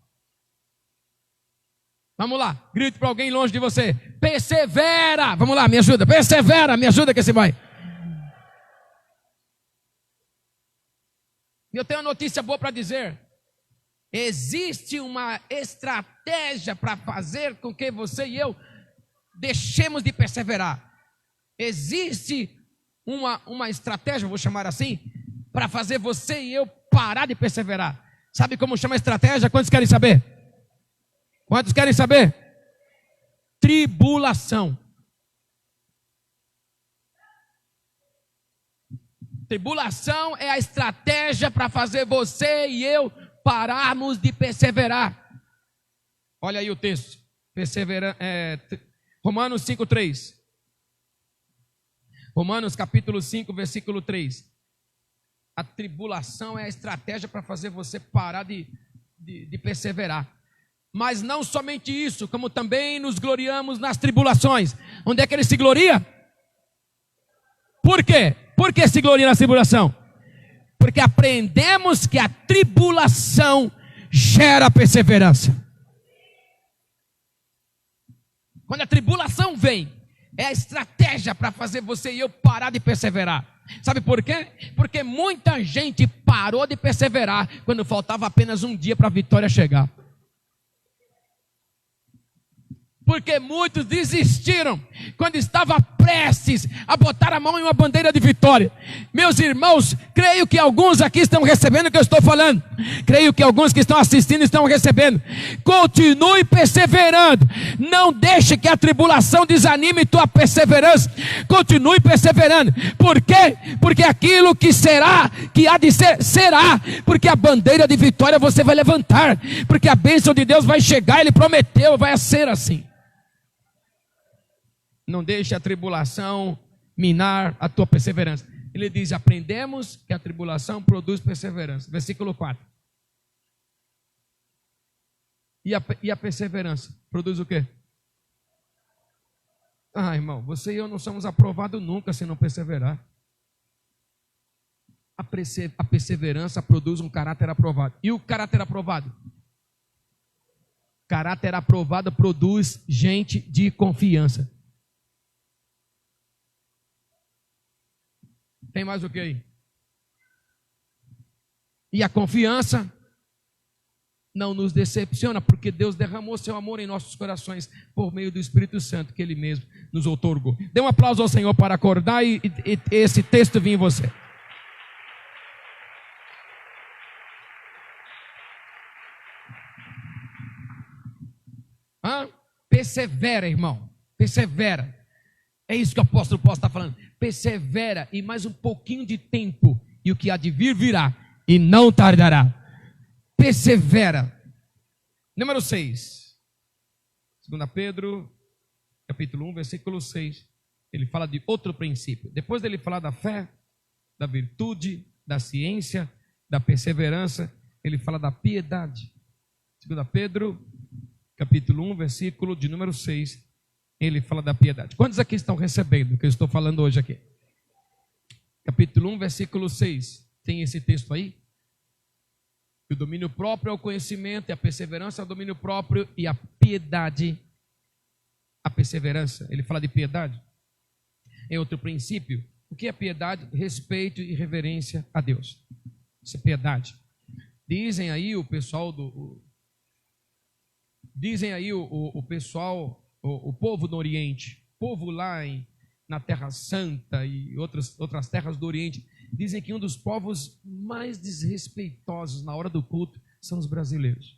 Vamos lá, grite para alguém longe de você. Persevera. Vamos lá, me ajuda. Persevera, me ajuda que você vai. Eu tenho uma notícia boa para dizer. Existe uma estratégia para fazer com que você e eu deixemos de perseverar. Existe uma estratégia, vou chamar assim, para fazer você e eu parar de perseverar. Sabe como chama a estratégia? Quantos querem saber? Quantos querem saber? Tribulação. Tribulação é a estratégia para fazer você e eu pararmos de perseverar. Olha aí o texto. Romanos 5:3. Romanos capítulo 5, versículo 3. A tribulação é a estratégia para fazer você parar de perseverar. Mas não somente isso, como também nos gloriamos nas tribulações. Onde é que ele se gloria? Por quê? Por que se gloria na tribulação? Porque aprendemos que a tribulação gera perseverança. Quando a tribulação vem, é a estratégia para fazer você e eu parar de perseverar. Sabe por quê? Porque muita gente parou de perseverar quando faltava apenas um dia para a vitória chegar. Porque muitos desistiram quando estava prestes a botar a mão em uma bandeira de vitória. Meus irmãos, creio que alguns aqui estão recebendo o que eu estou falando. Creio que alguns que estão assistindo estão recebendo. Continue perseverando. Não deixe que a tribulação desanime tua perseverança. Continue perseverando. Por quê? Porque aquilo que será, que há de ser, será. Porque a bandeira de vitória você vai levantar. Porque a bênção de Deus vai chegar. Ele prometeu, vai ser assim. Não deixe a tribulação minar a tua perseverança. Ele diz, aprendemos que a tribulação produz perseverança. Versículo 4. E a perseverança produz o quê? Ah, irmão, você e eu não somos aprovados nunca se não perseverar. A perseverança produz um caráter aprovado. E o caráter aprovado? Caráter aprovado produz gente de confiança. Tem mais o que aí? E a confiança não nos decepciona, porque Deus derramou seu amor em nossos corações por meio do Espírito Santo que Ele mesmo nos outorgou. Dê um aplauso ao Senhor para acordar e esse texto vir em você. Persevera, irmão. Persevera. É isso que o apóstolo Paulo está falando. Persevera e mais um pouquinho de tempo, e o que há de vir virá, e não tardará. Persevera. Número 6. 2 Pedro, capítulo 1, versículo 6. Ele fala de outro princípio. Depois dele falar da fé, da virtude, da ciência, da perseverança, ele fala da piedade. 2 Pedro, capítulo 1, versículo de número 6. Ele fala da piedade. Quantos aqui estão recebendo o que eu estou falando hoje aqui? Capítulo 1, versículo 6. Tem esse texto aí? O domínio próprio é o conhecimento, e a perseverança é o domínio próprio, e a piedade, a perseverança. Ele fala de piedade. É outro princípio. O que é piedade? Respeito e reverência a Deus. Isso é piedade. Dizem aí o pessoal o povo do Oriente, povo lá na Terra Santa e outras terras do Oriente, dizem que um dos povos mais desrespeitosos na hora do culto são os brasileiros.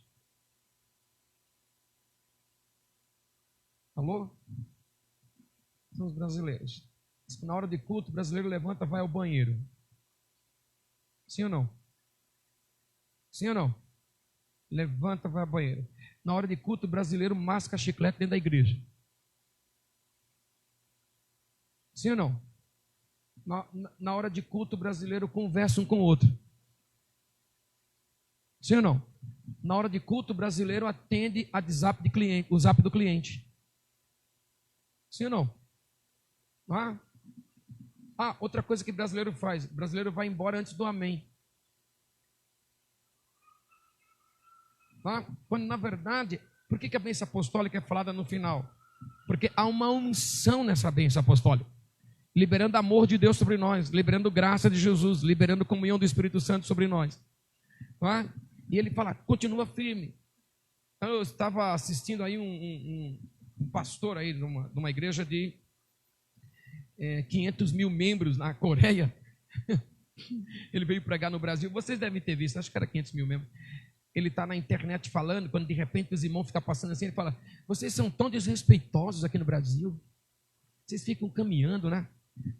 Alô? São os brasileiros. Na hora de culto, o brasileiro levanta e vai ao banheiro. Sim ou não? Sim ou não? Levanta e vai ao banheiro. Na hora de culto, o brasileiro masca chiclete dentro da igreja. Sim ou não? Na hora de culto, o brasileiro conversa um com o outro. Sim ou não? Na hora de culto, o brasileiro atende o zap do cliente. Sim ou não? Outra coisa que o brasileiro faz. O brasileiro vai embora antes do amém. Quando na verdade, por que a bênção apostólica é falada no final? Porque há uma unção nessa bênção apostólica, liberando amor de Deus sobre nós, liberando graça de Jesus, liberando comunhão do Espírito Santo sobre nós. Tá? E ele fala, continua firme. Eu estava assistindo aí um pastor aí numa igreja de 500 mil membros na Coreia. Ele veio pregar no Brasil, vocês devem ter visto, acho que era 500 mil membros. Ele está na internet falando, quando de repente os irmãos ficam passando assim, ele fala, vocês são tão desrespeitosos aqui no Brasil, vocês ficam caminhando, né?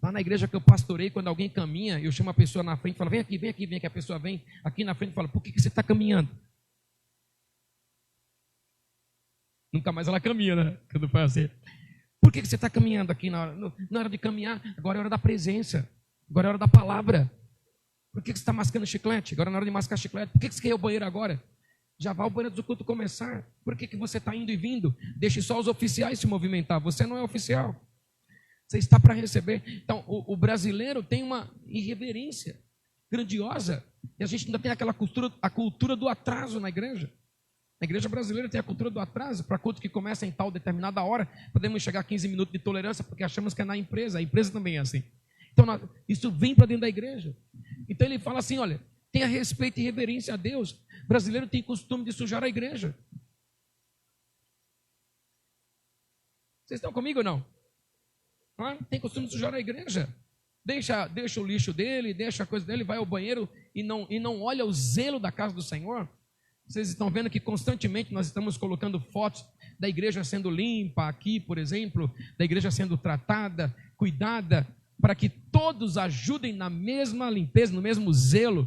Lá na igreja que eu pastorei, quando alguém caminha, eu chamo a pessoa na frente e falo, vem aqui, vem aqui, vem aqui. A pessoa vem aqui na frente e fala, por que você está caminhando? Nunca mais ela caminha, né? Quando faz assim. Por que você está caminhando aqui na hora de caminhar? Agora é hora da presença, agora é hora da palavra. Por que você está mascando chiclete? Agora é na hora de mascar chiclete. Por que você quer ir ao banheiro agora? Já vai ao banheiro do culto começar. Por que você está indo e vindo? Deixe só os oficiais se movimentar. Você não é oficial. Você está para receber. Então, o brasileiro tem uma irreverência grandiosa. E a gente ainda tem a cultura do atraso na igreja. A igreja brasileira tem a cultura do atraso. Para culto que começa em tal determinada hora, podemos chegar a 15 minutos de tolerância, porque achamos que é na empresa. A empresa também é assim. Então, isso vem para dentro da igreja. Então, ele fala assim, olha, tenha respeito e reverência a Deus. O brasileiro tem costume de sujar a igreja. Vocês estão comigo ou não? Tem costume de sujar a igreja. Deixa o lixo dele, deixa a coisa dele, vai ao banheiro e não olha o zelo da casa do Senhor. Vocês estão vendo que constantemente nós estamos colocando fotos da igreja sendo limpa aqui, por exemplo, da igreja sendo tratada, cuidada, para que todos ajudem na mesma limpeza, no mesmo zelo.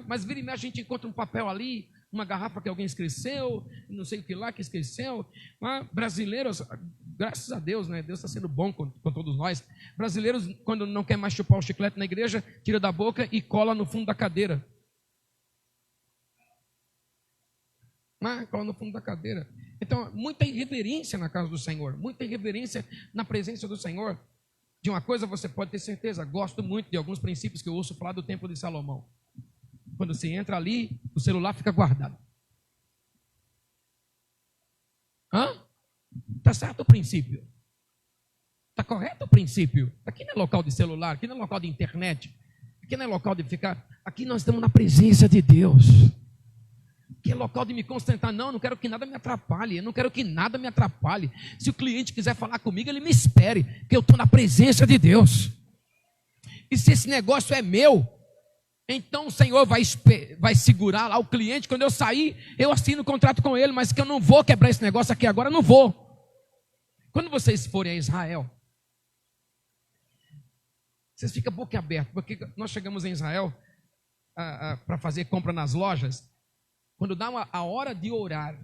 Mas vira e mexe, a gente encontra um papel ali, uma garrafa que alguém esqueceu, não sei o que lá que esqueceu. Brasileiros, graças a Deus, né? Deus está sendo bom com todos nós. Brasileiros, quando não quer mais chupar o chiclete na igreja, tira da boca e cola no fundo da cadeira. Cola no fundo da cadeira. Então, muita irreverência na casa do Senhor, muita irreverência na presença do Senhor. De uma coisa você pode ter certeza, gosto muito de alguns princípios que eu ouço falar do Templo de Salomão. Quando você entra ali, o celular fica guardado. Está certo o princípio? Está correto o princípio? Aqui não é local de celular, aqui não é local de internet, aqui não é local de ficar... Aqui nós estamos na presença de Deus. Aqui é local de me concentrar. Não quero que nada me atrapalhe. Eu não quero que nada me atrapalhe. Se o cliente quiser falar comigo, ele me espere, porque eu estou na presença de Deus. E se esse negócio é meu, então o Senhor vai segurar lá o cliente. Quando eu sair, eu assino o contrato com ele, mas que eu não vou quebrar esse negócio aqui agora, não vou. Quando vocês forem a Israel, vocês ficam boquiabertos, porque nós chegamos em Israel para fazer compra nas lojas. Quando dá a hora de orar,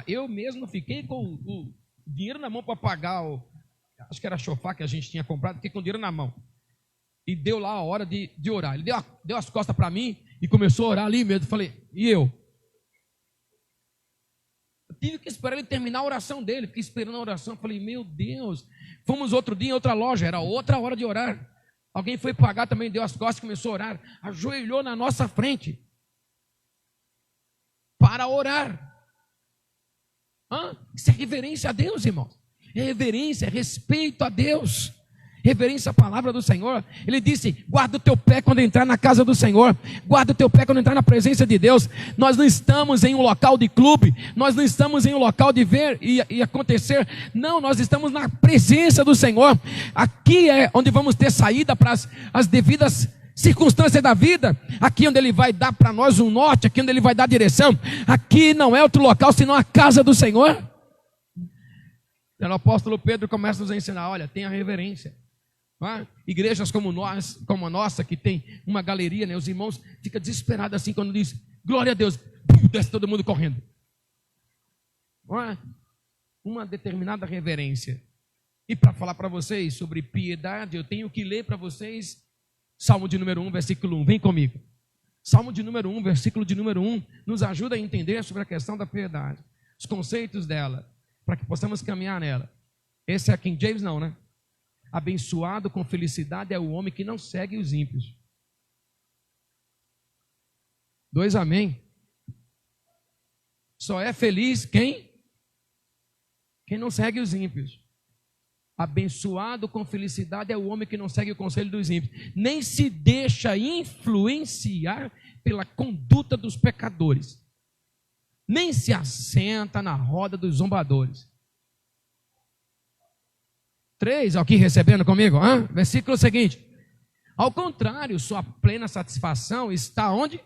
eu mesmo fiquei com o dinheiro na mão para pagar, acho que era chofá que a gente tinha comprado, fiquei com o dinheiro na mão. E deu lá a hora de orar. Ele deu as costas para mim e começou a orar ali mesmo. Falei, e eu? Eu tive que esperar ele terminar a oração dele. Fiquei esperando a oração. Falei, meu Deus. Fomos outro dia em outra loja, era outra hora de orar. Alguém foi pagar também, deu as costas e começou a orar. Ajoelhou na nossa frente para orar. Isso é reverência a Deus, irmãos. É reverência, é respeito a Deus. Reverência à palavra do Senhor. Ele disse, guarda o teu pé quando entrar na casa do Senhor. Guarda o teu pé quando entrar na presença de Deus. Nós não estamos em um local de clube. Nós não estamos em um local de ver e acontecer. Não, nós estamos na presença do Senhor. Aqui é onde vamos ter saída para as devidas circunstâncias da vida. Aqui onde Ele vai dar para nós um norte. Aqui onde Ele vai dar direção. Aqui não é outro local senão a casa do Senhor. Então, o apóstolo Pedro começa a nos ensinar, olha, tenha reverência. Igrejas como a nossa, que tem uma galeria, né? Os irmãos ficam desesperados assim quando diz glória a Deus, desce todo mundo correndo. Uma determinada reverência. E para falar para vocês sobre piedade, eu tenho que ler para vocês Salmo de número 1, versículo 1. Vem comigo. Salmo de número 1, versículo de número 1 nos ajuda a entender sobre a questão da piedade, os conceitos dela, para que possamos caminhar nela. Esse é King James não, né? Abençoado com felicidade é o homem que não segue os ímpios. 2 amém. Só é feliz quem não segue os ímpios. Abençoado com felicidade é o homem que não segue o conselho dos ímpios, nem se deixa influenciar pela conduta dos pecadores, nem se assenta na roda dos zombadores. 3, aqui recebendo comigo, versículo seguinte. Ao contrário, sua plena satisfação está onde?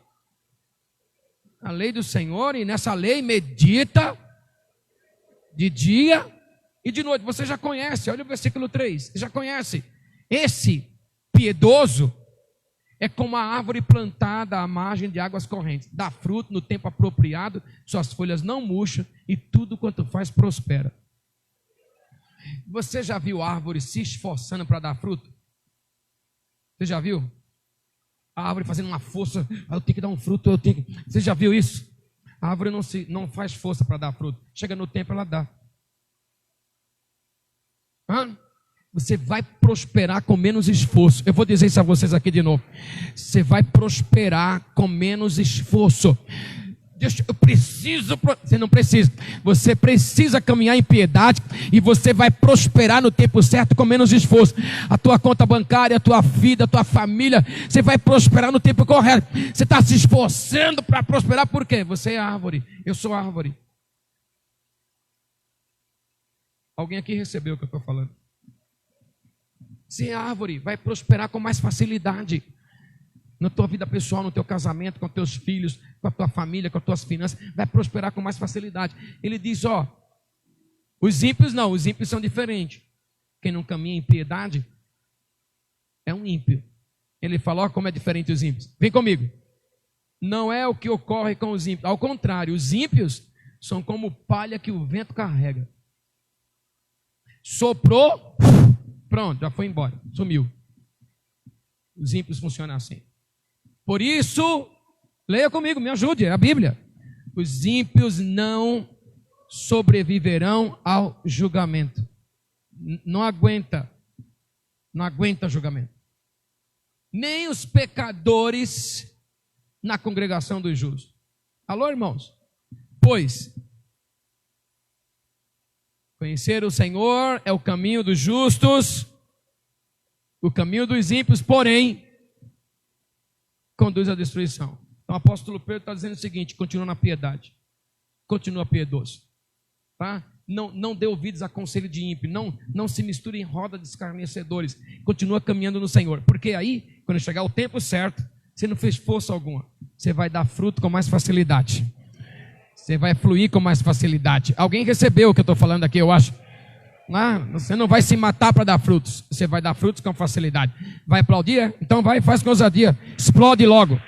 A lei do Senhor, e nessa lei medita de dia e de noite. Você já conhece, olha o versículo 3, você já conhece. Esse piedoso é como a árvore plantada à margem de águas correntes, dá fruto no tempo apropriado, suas folhas não murcham e tudo quanto faz prospera. Você já viu árvore se esforçando para dar fruto? Você já viu? A árvore fazendo uma força, eu tenho que dar um fruto, Você já viu isso? A árvore não faz força para dar fruto. Chega no tempo, ela dá. Você vai prosperar com menos esforço. Eu vou dizer isso a vocês aqui de novo. Você vai prosperar com menos esforço. Eu preciso. Você não precisa. Você precisa caminhar em piedade e você vai prosperar no tempo certo com menos esforço. A tua conta bancária, a tua vida, a tua família, você vai prosperar no tempo correto. Você está se esforçando para prosperar por quê? Você é árvore. Eu sou árvore. Alguém aqui recebeu o que eu estou falando? Você é árvore, vai prosperar com mais facilidade. Na tua vida pessoal, no teu casamento, com teus filhos, com a tua família, com as tuas finanças, vai prosperar com mais facilidade. Ele diz, os ímpios não, os ímpios são diferentes. Quem não caminha em piedade é um ímpio. Ele fala, como é diferente os ímpios. Vem comigo. Não é o que ocorre com os ímpios. Ao contrário, os ímpios são como palha que o vento carrega. Soprou, pronto, já foi embora, sumiu. Os ímpios funcionam assim. Por isso, leia comigo, me ajude, é a Bíblia. Os ímpios não sobreviverão ao julgamento. Não aguenta julgamento. Nem os pecadores na congregação dos justos. Alô, irmãos? Pois conhecer o Senhor é o caminho dos justos, o caminho dos ímpios, porém, conduz à destruição. Então o apóstolo Pedro está dizendo o seguinte: continua na piedade, continua piedoso, tá? Não dê ouvidos a conselho de ímpio, não se misture em roda de escarnecedores, continua caminhando no Senhor, porque aí, quando chegar o tempo certo, você não fez força alguma, você vai dar fruto com mais facilidade, você vai fluir com mais facilidade. Alguém recebeu o que eu estou falando aqui, eu acho? Você não vai se matar para dar frutos, você vai dar frutos com facilidade. Vai aplaudir? Então vai, faz com ousadia, explode logo.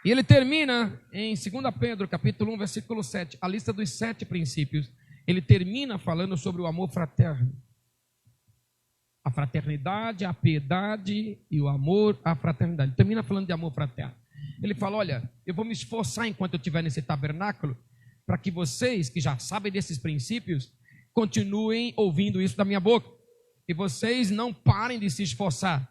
E ele termina em 2 Pedro, capítulo 1, versículo 7, a lista dos 7 princípios. Ele termina falando sobre o amor fraterno. A fraternidade, a piedade e o amor à fraternidade. Ele termina falando de amor fraterno. Ele fala, olha, eu vou me esforçar enquanto eu estiver nesse tabernáculo, para que vocês, que já sabem desses princípios, continuem ouvindo isso da minha boca. E vocês não parem de se esforçar.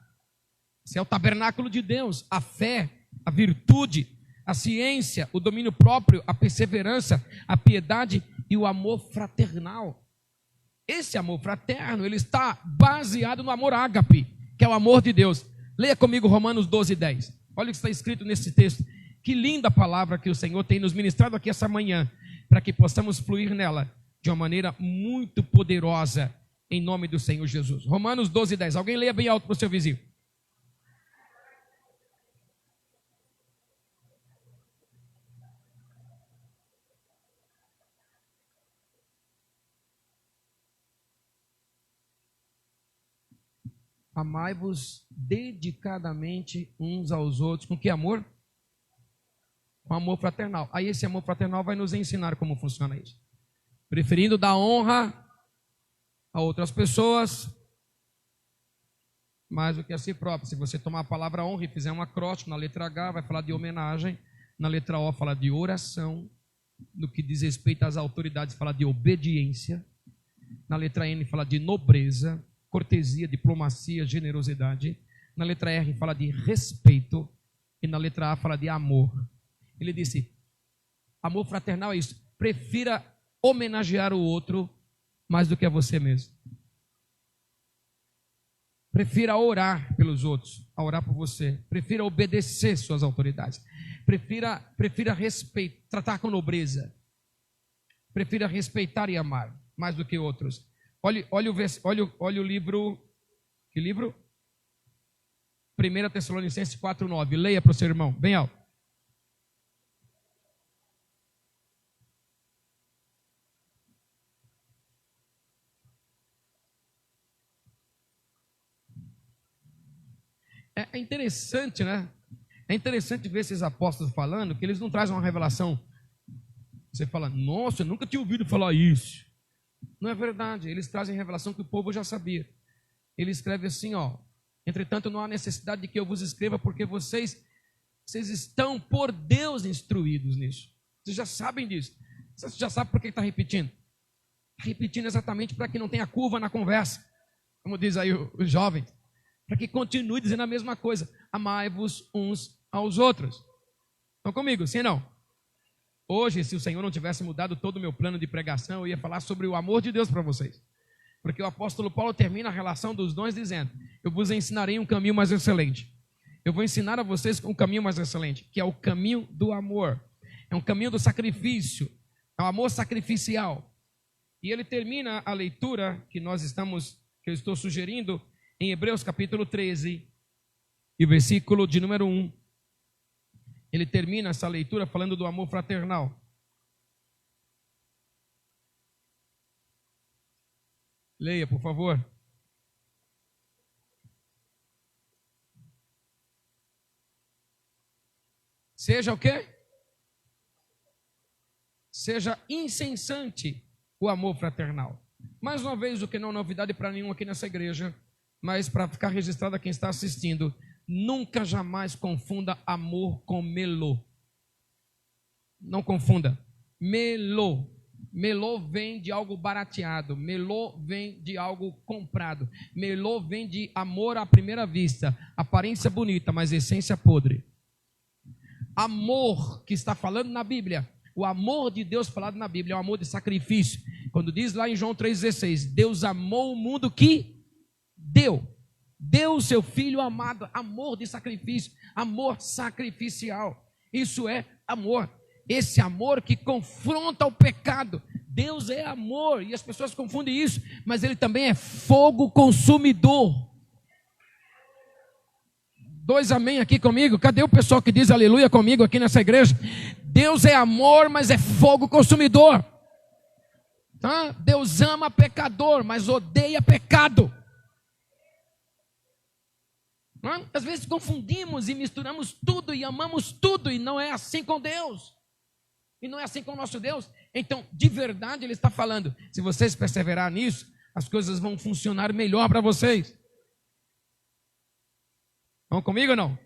Esse é o tabernáculo de Deus, a fé, a virtude, a ciência, o domínio próprio, a perseverança, a piedade e o amor fraternal. Esse amor fraterno, ele está baseado no amor ágape, que é o amor de Deus. Leia comigo Romanos 12, 10. Olha o que está escrito nesse texto. Que linda palavra que o Senhor tem nos ministrado aqui essa manhã, para que possamos fluir nela de uma maneira muito poderosa, em nome do Senhor Jesus. Romanos 12, 10. Alguém leia bem alto para o seu vizinho. Amai-vos dedicadamente uns aos outros. Com que amor? Com amor fraternal. Aí esse amor fraternal vai nos ensinar como funciona isso. Preferindo dar honra a outras pessoas mais do que a si próprio. Se você tomar a palavra honra e fizer um acróstico, na letra H vai falar de homenagem, na letra O fala de oração, no que diz respeito às autoridades fala de obediência, na letra N fala de nobreza, cortesia, diplomacia, generosidade. Na letra R fala de respeito. E na letra A fala de amor. Ele disse, Amor fraternal é isso. Prefira homenagear o outro mais do que a você mesmo. Prefira orar pelos outros, a orar por você. Prefira obedecer suas autoridades. Prefira respeitar, tratar com nobreza. Prefira respeitar e amar mais do que outros. Olha o livro. Que livro? 1 Tessalonicenses 4:9. Leia para o seu irmão, bem alto. É interessante, né? É interessante ver esses apóstolos falando, que eles não trazem uma revelação. Você fala, nossa, eu nunca tinha ouvido falar isso. Não é verdade, eles trazem revelação que o povo já sabia. Ele escreve assim, ó: entretanto, não há necessidade de que eu vos escreva, porque vocês estão por Deus instruídos nisso. Vocês já sabem disso. Você já sabe por que está repetindo. Está repetindo exatamente para que não tenha curva na conversa, como diz aí os jovens. Para que continue dizendo a mesma coisa. Amai-vos uns aos outros. Estão comigo, sim ou não? Hoje, se o Senhor não tivesse mudado todo o meu plano de pregação, eu ia falar sobre o amor de Deus para vocês. Porque o apóstolo Paulo termina a relação dos dons dizendo: eu vos ensinarei um caminho mais excelente. Eu vou ensinar a vocês um caminho mais excelente, que é o caminho do amor. É um caminho do sacrifício. É um amor sacrificial. E ele termina a leitura que eu estou sugerindo, em Hebreus capítulo 13, e versículo de número 1. Ele termina essa leitura falando do amor fraternal. Leia, por favor. Seja o quê? Seja incessante o amor fraternal. Mais uma vez, o que não é novidade para nenhum aqui nessa igreja, mas para ficar registrado a quem está assistindo, nunca jamais confunda amor com melô. Não confunda. Melô. Melô vem de algo barateado. Melô vem de algo comprado. Melô vem de amor à primeira vista. Aparência bonita, mas essência podre. Amor que está falando na Bíblia, o amor de Deus falado na Bíblia é um amor de sacrifício. Quando diz lá em João 3,16, Deus amou o mundo que deu o seu Filho amado. Amor de sacrifício, amor sacrificial. Isso é amor. Esse amor que confronta o pecado. Deus é amor e as pessoas confundem isso, mas Ele também é fogo consumidor. 2 amém aqui comigo? Cadê o pessoal que diz aleluia comigo aqui nessa igreja? Deus é amor, mas é fogo consumidor. Tá? Deus ama pecador, mas odeia pecado. Às vezes confundimos e misturamos tudo e amamos tudo, e não é assim com Deus. E não é assim com o nosso Deus. Então, de verdade, Ele está falando, se vocês perseverar nisso, as coisas vão funcionar melhor para vocês. Vão comigo ou não?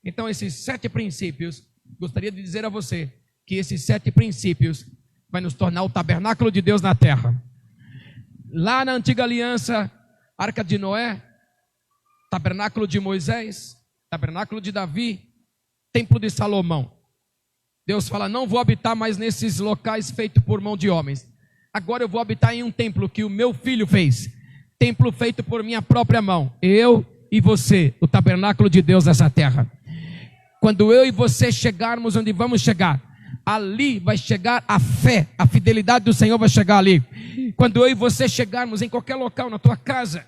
Então, esses 7 princípios, gostaria de dizer a você que esses 7 princípios vai nos tornar o tabernáculo de Deus na terra. Lá na antiga aliança, Arca de Noé, tabernáculo de Moisés, tabernáculo de Davi, templo de Salomão. Deus fala, não vou habitar mais nesses locais feitos por mão de homens. Agora eu vou habitar em um templo que o meu filho fez. Templo feito por minha própria mão. Eu e você, o tabernáculo de Deus nessa terra. Quando eu e você chegarmos onde vamos chegar, ali vai chegar a fé, a fidelidade do Senhor vai chegar ali. Quando eu e você chegarmos em qualquer local, na tua casa,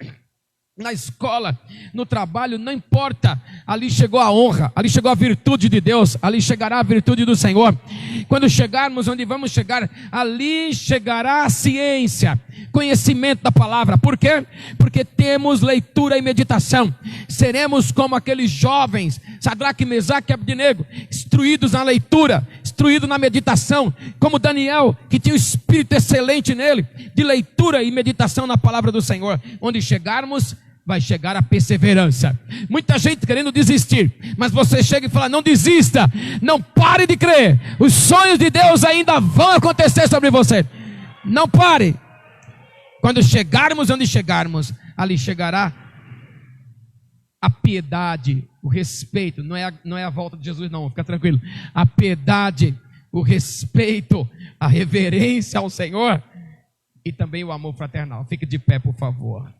na escola, no trabalho, não importa, ali chegou a honra, ali chegou a virtude de Deus, ali chegará a virtude do Senhor. Quando chegarmos onde vamos chegar, ali chegará a ciência, conhecimento da palavra. Por quê? Porque temos leitura e meditação. Seremos como aqueles jovens, Sadraque, Mesaque e Abdenego, instruídos na leitura, instruídos na meditação, como Daniel, que tinha um espírito excelente nele, de leitura e meditação na palavra do Senhor. Onde chegarmos, vai chegar a perseverança. Muita gente querendo desistir, mas você chega e fala, não desista, não pare de crer, os sonhos de Deus ainda vão acontecer sobre você. Não pare. Quando chegarmos onde chegarmos, ali chegará a piedade, o respeito. Não é a volta de Jesus não, fica tranquilo. A piedade, o respeito, a reverência ao Senhor e também o amor fraternal. Fique de pé, por favor.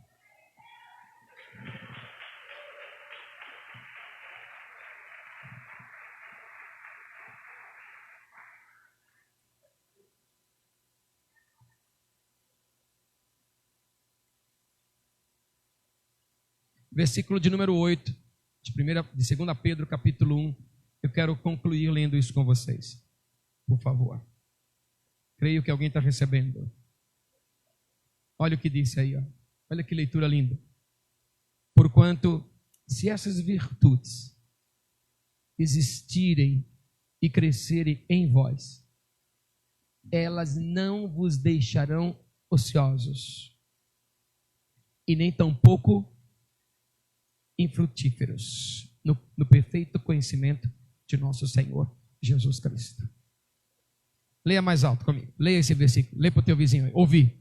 Versículo de número 8, de 2 Pedro, capítulo 1. Eu quero concluir lendo isso com vocês. Por favor. Creio que alguém está recebendo. Olha o que disse aí, ó. Olha que leitura linda. Porquanto, se essas virtudes existirem e crescerem em vós, elas não vos deixarão ociosos, e nem tampouco infrutíferos no perfeito conhecimento de nosso Senhor Jesus Cristo. Leia mais alto comigo. Leia esse versículo. Leia para o teu vizinho aí. Ouvir.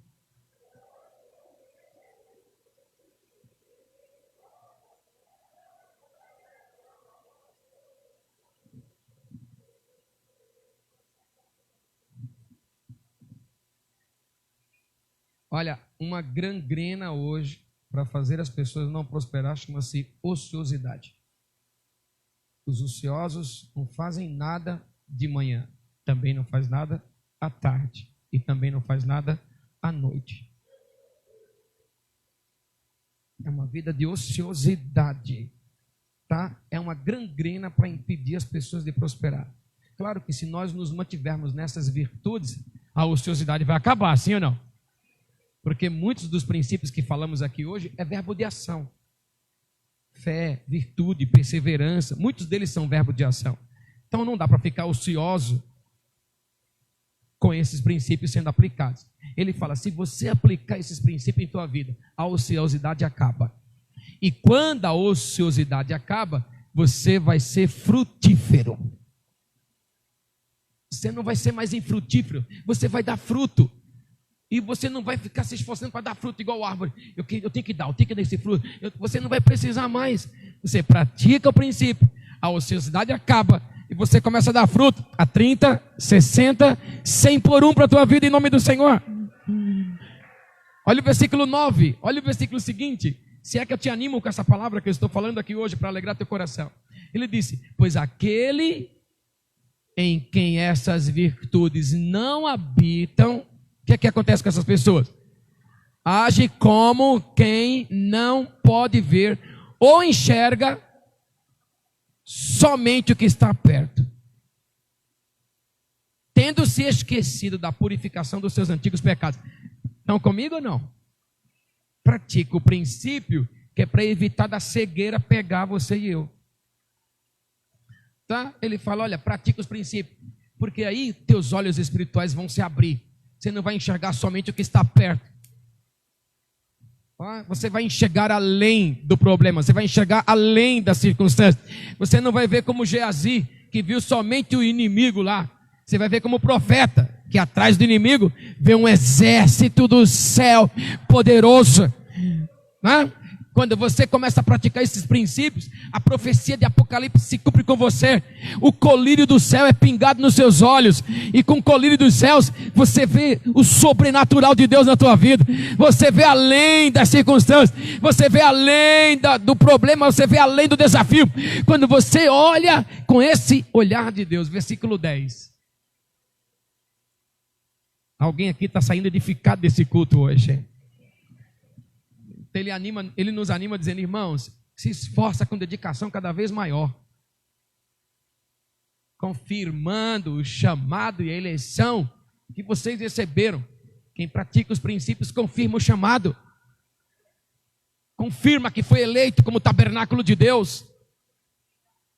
Olha, uma gangrena hoje para fazer as pessoas não prosperar chama-se ociosidade. Os ociosos não fazem nada de manhã, também não faz nada à tarde e também não faz nada à noite. É uma vida de ociosidade, tá? É uma gangrena para impedir as pessoas de prosperar. Claro que se nós nos mantivermos nessas virtudes, a ociosidade vai acabar, sim ou não? Porque muitos dos princípios que falamos aqui hoje é verbo de ação. Fé, virtude, perseverança, muitos deles são verbo de ação. Então não dá para ficar ocioso com esses princípios sendo aplicados. Ele fala, se você aplicar esses princípios em tua vida, a ociosidade acaba. E quando a ociosidade acaba, você vai ser frutífero. Você não vai ser mais infrutífero, você vai dar fruto. E você não vai ficar se esforçando para dar fruto igual árvore. Eu tenho que dar esse fruto. Você não vai precisar mais. Você pratica o princípio. A ociosidade acaba. E você começa a dar fruto a 30, 60, 100 por um para a tua vida em nome do Senhor. Olha o versículo 9. Olha o versículo seguinte. Se é que eu te animo com essa palavra que eu estou falando aqui hoje para alegrar teu coração. Ele disse, pois aquele em quem essas virtudes não habitam, o que é que acontece com essas pessoas? Age como quem não pode ver ou enxerga somente o que está perto, tendo se esquecido da purificação dos seus antigos pecados. Estão comigo ou não? Pratica o princípio que é para evitar da cegueira pegar você e eu. Tá? Ele fala, olha, pratica os princípios, porque aí teus olhos espirituais vão se abrir. Você não vai enxergar somente o que está perto. Você vai enxergar além do problema. Você vai enxergar além das circunstâncias. Você não vai ver como Geazi, que viu somente o inimigo lá. Você vai ver como profeta, que atrás do inimigo vê um exército do céu poderoso. Quando você começa a praticar esses princípios, a profecia de Apocalipse se cumpre com você. O colírio do céu é pingado nos seus olhos. E com o colírio dos céus, você vê o sobrenatural de Deus na tua vida. Você vê além das circunstâncias. Você vê além do problema. Você vê além do desafio. Quando você olha com esse olhar de Deus. Versículo 10. Alguém aqui está saindo edificado desse culto hoje. Ele nos anima dizendo, irmãos, se esforça com dedicação cada vez maior, confirmando o chamado e a eleição que vocês receberam. Quem pratica os princípios confirma o chamado, confirma que foi eleito como tabernáculo de Deus.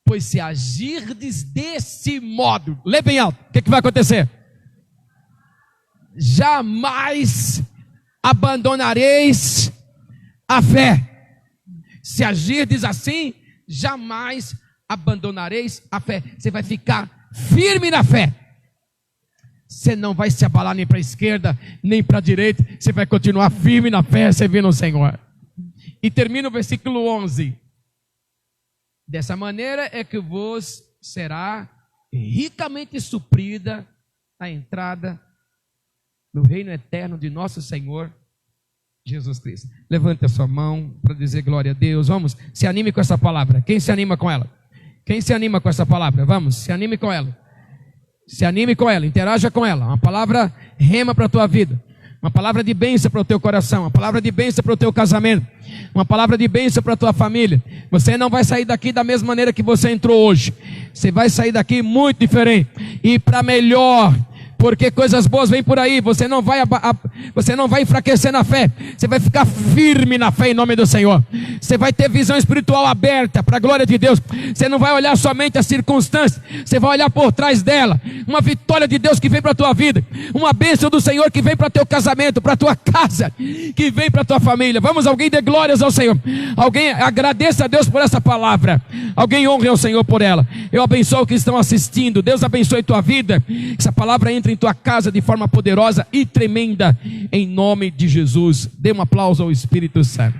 Pois se agirdes desse modo, lê bem alto, o que vai acontecer? Jamais abandonareis a fé. Se agirdes assim, jamais abandonareis a fé. Você vai ficar firme na fé. Você não vai se abalar nem para a esquerda, nem para a direita. Você vai continuar firme na fé, servindo o Senhor. E termina o versículo 11. Dessa maneira é que vos será ricamente suprida a entrada no reino eterno de nosso Senhor Jesus Cristo. Levante a sua mão para dizer glória a Deus. Vamos, se anime com essa palavra. Quem se anima com ela? Quem se anima com essa palavra? Vamos, se anime com ela. Se anime com ela, interaja com ela. Uma palavra rema para a tua vida. Uma palavra de bênção para o teu coração. Uma palavra de bênção para o teu casamento. Uma palavra de bênção para a tua família. Você não vai sair daqui da mesma maneira que você entrou hoje. Você vai sair daqui muito diferente. E para melhor. Porque coisas boas vêm por aí. Você não vai enfraquecer na fé. Você vai ficar firme na fé em nome do Senhor. Você vai ter visão espiritual aberta para a glória de Deus. Você não vai olhar somente as circunstâncias. Você vai olhar por trás dela. Uma vitória de Deus que vem para a tua vida. Uma bênção do Senhor que vem para o teu casamento, para a tua casa, que vem para a tua família. Vamos, alguém dê glórias ao Senhor. Alguém agradeça a Deus por essa palavra. Alguém honre ao Senhor por ela. Eu abençoo os que estão assistindo. Deus abençoe tua vida. Que essa palavra entre em tua casa de forma poderosa e tremenda, em nome de Jesus. Dê um aplauso ao Espírito Santo.